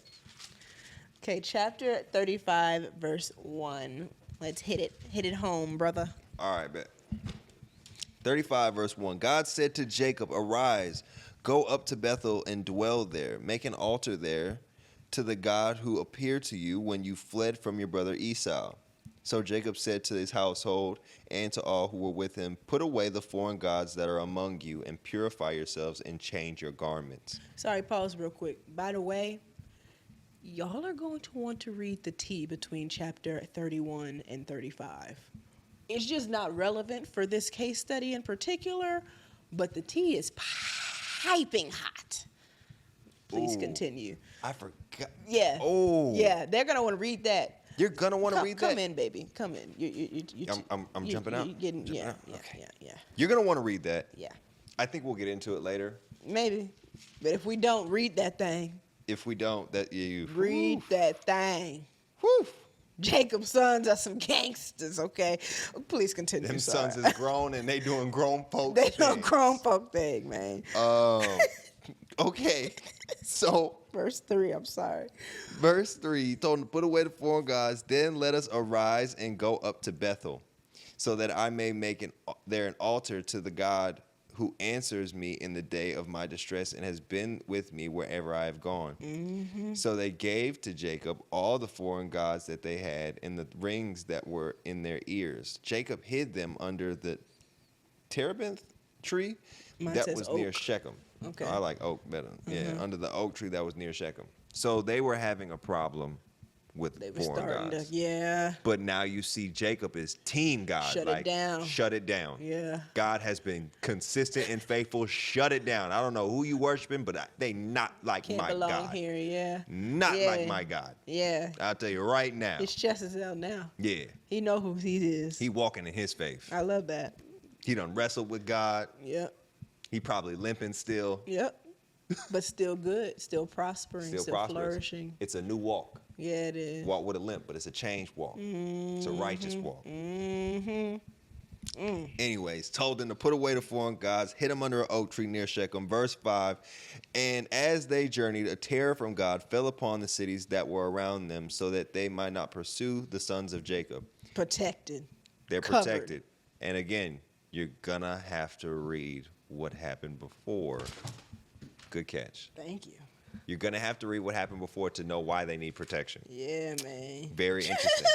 Okay, chapter 35, verse 1. Let's hit it home, brother. All right, bet. 35, verse 1. God said to Jacob, arise, go up to Bethel and dwell there. Make an altar there to the God who appeared to you when you fled from your brother Esau. So Jacob said to his household and to all who were with him, put away the foreign gods that are among you and purify yourselves and change your garments. Sorry, pause real quick. By the way, y'all are going to want to read the T between chapter 31 and 35. It's just not relevant for this case study in particular, but the tea is piping hot. Please continue. I forgot. Yeah. Oh. Yeah, they're going to want to read that. You're going to want to read that? Come in, baby. Come in. I'm jumping out? Yeah. You're going to want to read that. Yeah. I think we'll get into it later. Maybe. But if we don't, read that thing. If we don't, read that thing. Whew. Jacob's sons are some gangsters, okay? Please continue. Them sons is grown and they doing grown folk things. They doing grown folk thing, man. Okay. So. Verse 3, I'm sorry. Verse 3, he told him to put away the foreign gods, then let us arise and go up to Bethel. so that I may make there an altar to the God who answers me in the day of my distress and has been with me wherever I have gone. Mm-hmm. So they gave to Jacob all the foreign gods that they had and the rings that were in their ears. Jacob hid them under the terebinth tree that was near Shechem. Okay. I like oak better. Yeah, under the oak tree that was near Shechem. So they were having a problem with foreign gods. But now you see Jacob is team God. Shut it down. Shut it down. Yeah. God has been consistent and faithful. Shut it down. I don't know who you worshiping, but they not like Can't my belong God. here, yeah. Not Yeah. like my God. Yeah. I'll tell you right now. His chest is out now. Yeah. He know who he is. He walking in his faith. I love that. He done wrestled with God. Yep. He probably limping still. Yep. But still good, still prospering, still flourishing. It's a new walk. Yeah, it is. Walk with a limp, but it's a changed walk. It's a righteous walk. Anyways, told them to put away the foreign gods, hid them under an oak tree near Shechem. Verse 5, and as they journeyed, a terror from God fell upon the cities that were around them so that they might not pursue the sons of Jacob. Protected. They're Covered. protected. And again, you're gonna have to read what happened before. Good catch. Thank you. You're gonna have to read what happened before to know why they need protection. Yeah, man. Very interesting.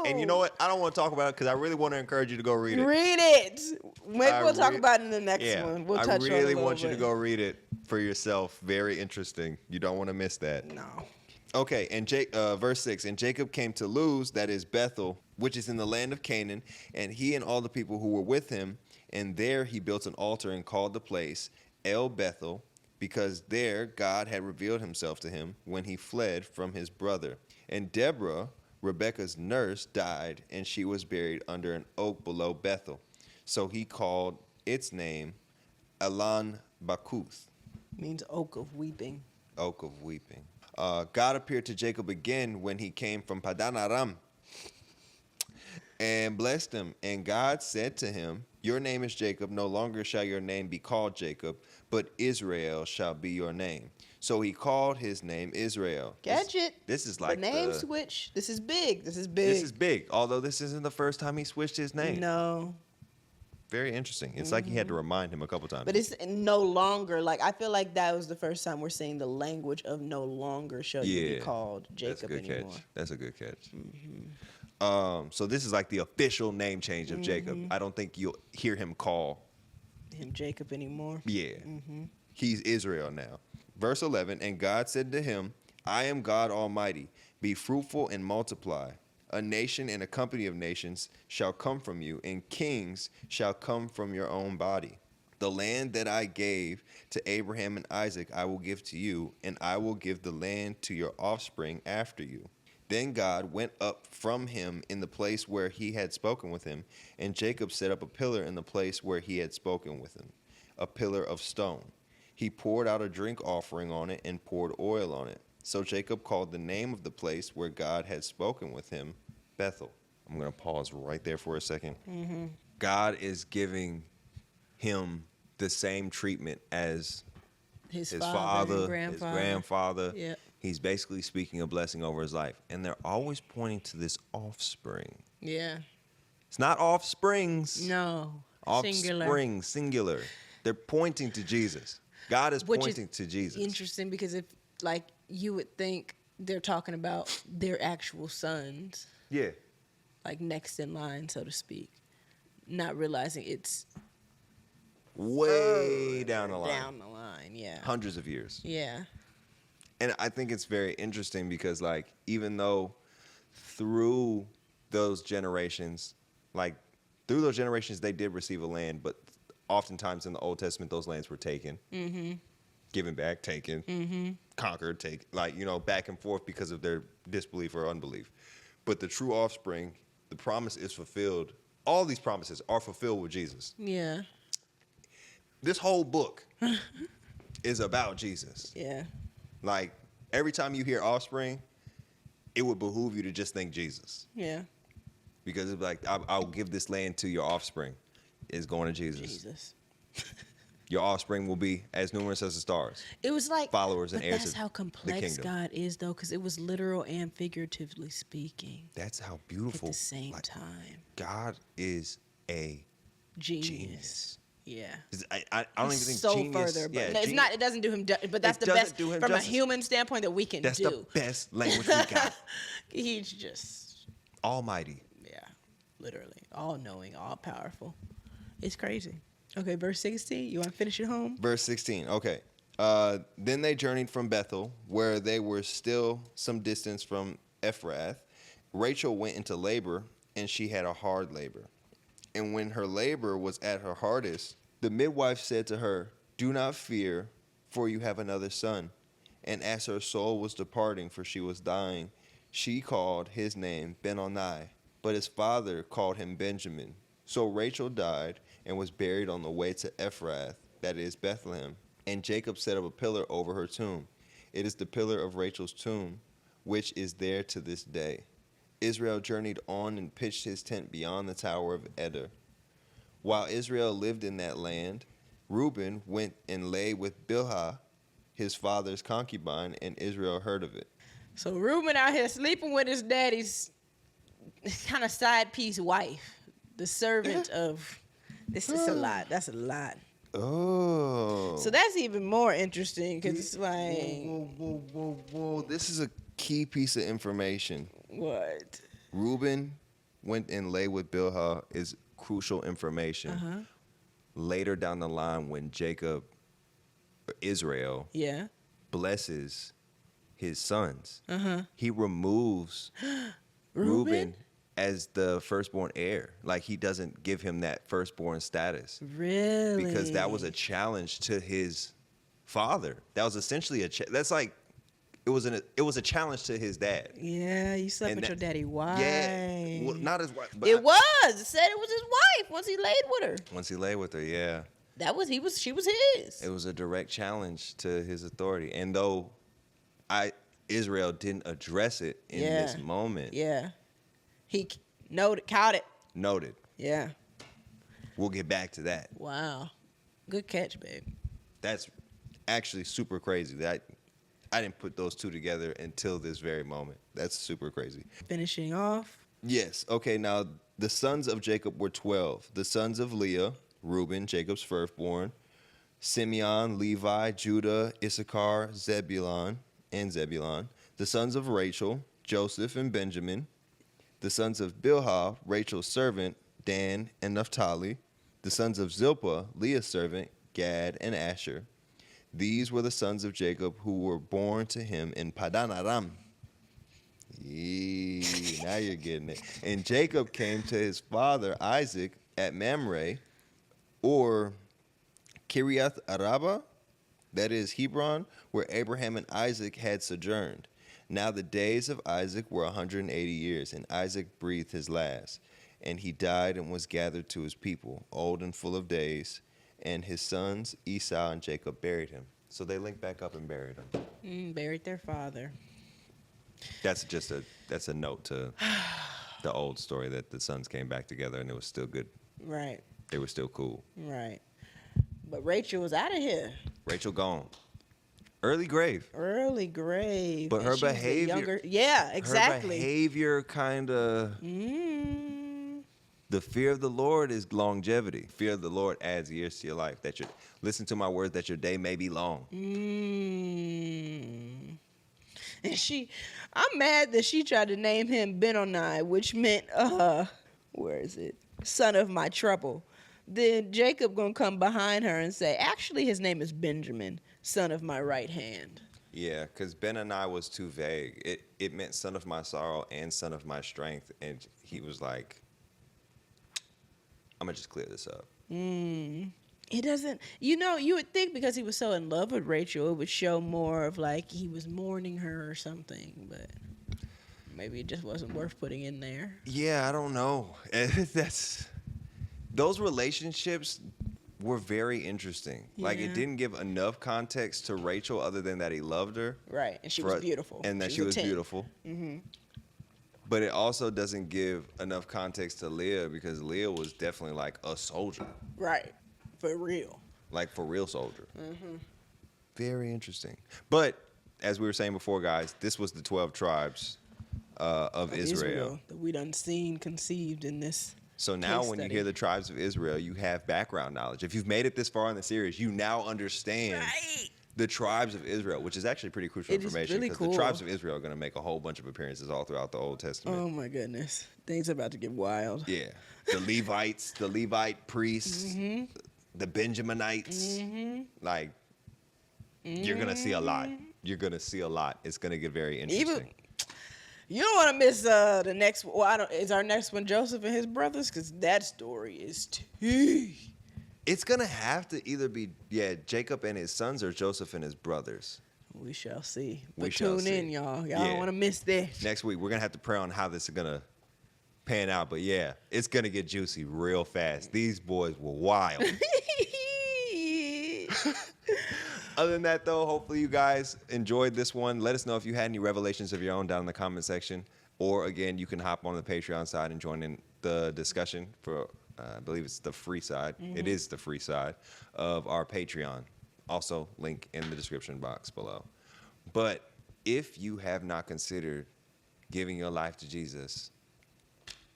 And you know what? I don't want to talk about it because I really want to encourage you to go read it. Read it. Maybe we'll talk about it in the next one. We'll touch on it. I really want you to go read it for yourself. Very interesting. You don't want to miss that. No. Okay, and verse 6, and Jacob came to Luz, that is Bethel, which is in the land of Canaan, and he and all the people who were with him, and there he built an altar and called the place El Bethel, because there God had revealed himself to him when he fled from his brother. And Deborah, Rebekah's nurse, died, and she was buried under an oak below Bethel. So he called its name Elon Bakuth. Means oak of weeping. Oak of weeping. God appeared to Jacob again when he came from Padan Aram and blessed him. And God said to him, your name is Jacob. No longer shall your name be called Jacob, but Israel shall be your name. So he called his name Israel. Catch it. This is like the name switch. This is big. This is big. This is big. Although this isn't the first time he switched his name. No. Very interesting. It's like he had to remind him a couple times. But it's no longer, like, I feel like that was the first time we're seeing the language of no longer shall you be called Jacob anymore. That's a good catch. So this is like the official name change of Jacob. I don't think you'll hear him call him Jacob anymore. Yeah. He's Israel now. Verse 11, and God said to him, I am God Almighty. Be fruitful and multiply. A nation and a company of nations shall come from you, and kings shall come from your own body. The land that I gave to Abraham and Isaac I will give to you, and I will give the land to your offspring after you. Then God went up from him in the place where he had spoken with him, and Jacob set up a pillar in the place where he had spoken with him, a pillar of stone. He poured out a drink offering on it and poured oil on it. So Jacob called the name of the place where God had spoken with him Bethel. I'm going to pause right there for a second. God is giving him the same treatment as his father, his grandfather. Yeah. He's basically speaking a blessing over his life. And they're always pointing to this offspring. Yeah. It's not offsprings. No. Offspring, singular. They're pointing to Jesus. God is pointing to Jesus. Interesting because if, like, you would think they're talking about their actual sons. Yeah. Like next in line, so to speak. Not realizing it's way down the line. Down the line, yeah. Hundreds of years. Yeah. And I think it's very interesting because, like, even though through those generations, they did receive a land, but oftentimes in the Old Testament, those lands were taken, given back, taken, conquered, back and forth because of their disbelief or unbelief. But the true offspring, the promise is fulfilled. All these promises are fulfilled with Jesus. Yeah. This whole book is about Jesus. Yeah. Like, every time you hear offspring, it would behoove you to just think Jesus. Yeah. Because it's like, I'll give this land to your offspring. It's going to Jesus. Your offspring will be as numerous as the stars. It was like followers and but heirs that's of how the complex kingdom. God is, though, because it was literal and figuratively speaking That's how at beautiful. the same like, time. God is a Genius. Yeah. I don't even think so genius. further, but yeah, no, it's genius, not. It doesn't do him. But that's It the doesn't best do him from justice. a human standpoint that we can That's do. the best language we got. He's just Almighty. literally all knowing, all powerful. It's crazy. Okay, verse 16. You want to finish it home? Verse 16. Okay. Then they journeyed from Bethel, where they were still some distance from Ephrath. Rachel went into labor, and she had a hard labor. And when her labor was at her hardest, the midwife said to her, "Do not fear, for you have another son." And as her soul was departing, for she was dying, she called his name Ben-Oni, but his father called him Benjamin. So Rachel died and was buried on the way to Ephrath, that is Bethlehem. And Jacob set up a pillar over her tomb. It is the pillar of Rachel's tomb, which is there to this day. Israel journeyed on and pitched his tent beyond the tower of Eder. While Israel lived in that land, Reuben went and lay with Bilhah, his father's concubine, and Israel heard of it. So Reuben out here sleeping with his daddy's kind of side piece wife, the servant of. This is a lot. That's a lot. Oh. So that's even more interesting because it's like, Whoa. This is a key piece of information. what? Reuben went and lay with Bilhah is crucial information. Later down the line, when Israel Yeah. blesses his sons, he removes Reuben? Reuben as the firstborn heir. Like, he doesn't give him that firstborn status. Really? Because that was a challenge to his father. That was essentially that's like it was a challenge to his dad. Yeah, you slept with your daddy. Why? Yeah, well, not his wife. But It was. It said it was his wife once he laid with her. once he lay with her, yeah, She was his. it was a direct challenge to his authority. And though Israel didn't address it in this moment, Yeah. He caught it. noted. Yeah. We'll get back to that. Wow. Good catch, babe. That's actually super crazy. That I didn't put those two together until this very moment. That's super crazy. Finishing off. Yes. Okay, now the sons of Jacob were 12. The sons of Leah, Reuben, Jacob's firstborn, Simeon, Levi, Judah, Issachar, Zebulun. The sons of Rachel, Joseph and Benjamin. The sons of Bilhah, Rachel's servant, Dan and Naphtali. The sons of Zilpah, Leah's servant, Gad and Asher. These were the sons of Jacob who were born to him in Padan Aram. Now you're getting it. And Jacob came to his father Isaac at Mamre, or Kiriath Araba, that is Hebron, where Abraham and Isaac had sojourned. Now the days of Isaac were 180 years, and Isaac breathed his last. And he died and was gathered to his people, old and full of days. And his sons Esau and Jacob buried him. So they linked back up and buried him. Buried their father. That's a note to the old story that the sons came back together and it was still good. Right. They were still cool. Right. But Rachel was out of here. Rachel gone. Early grave. Early grave. But her And she was the behavior. Yeah, exactly. Her behavior kind of. The fear of the Lord is longevity. Fear of the Lord adds years to your life. Listen to my words that your day may be long. And I'm mad that she tried to name him Ben-Oni, which meant, where is it? Son of my trouble. Then Jacob gonna come behind her and say, actually his name is Benjamin, son of my right hand. Yeah, because Ben-Oni was too vague. It meant son of my sorrow and son of my strength. And he was like, I'm going to just clear this up. It doesn't, you would think because he was so in love with Rachel, it would show more of like he was mourning her or something, but maybe it just wasn't worth putting in there. Yeah, I don't know. Those relationships were very interesting. Like, it didn't give enough context to Rachel other than that he loved her. Right, and she was beautiful. And that she was beautiful. Mm-hmm. But it also doesn't give enough context to Leah because Leah was definitely like a soldier. Right, for real. like for real soldier. Very interesting. But as we were saying before, guys, this was the 12 tribes of Israel that we done seen conceived in this. So now when you hear the tribes of Israel, you have background knowledge. If you've made it this far in the series, you now understand the tribes of Israel, which is actually pretty crucial information because the tribes of Israel are going to make a whole bunch of appearances all throughout the Old Testament. Oh my goodness. Things are about to get wild. Yeah. The Levites, the Levite priests, the Benjaminites. Like, you're going to see a lot. You're going to see a lot. It's going to get very interesting. You don't want to miss the next one. Well, is our next one Joseph and his brothers? Because that story is tea. It's going to have to either be, Jacob and his sons or Joseph and his brothers. We shall see. But tune in, y'all. Y'all don't want to miss that. Next week, we're going to have to pray on how this is going to pan out. But, yeah, it's going to get juicy real fast. These boys were wild. Other than that, though, hopefully you guys enjoyed this one. Let us know if you had any revelations of your own down in the comment section. Or, again, you can hop on the Patreon side and join in the discussion for, I believe it's the free side. It is the free side of our Patreon. Also, link in the description box below. But if you have not considered giving your life to Jesus,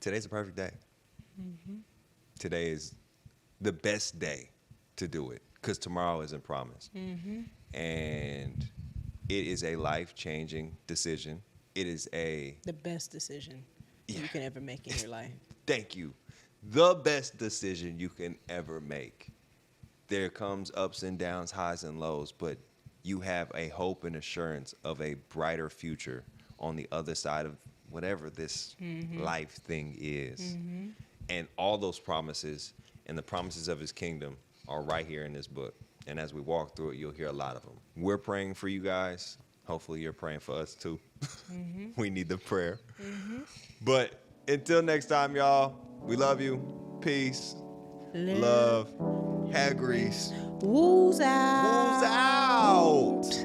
today's the perfect day. Today is the best day to do it. Because tomorrow isn't promised. And it is a life-changing decision. It is the best decision you can ever make in your life. Thank you. The best decision you can ever make. There comes ups and downs, highs and lows, but you have a hope and assurance of a brighter future on the other side of whatever this life thing is. And all those promises and the promises of his kingdom are right here in this book. And as we walk through it, you'll hear a lot of them. We're praying for you guys. Hopefully you're praying for us too. We need the prayer. But until next time, y'all, we love you. Peace. Love. Hair grease. Woos out. Woos out.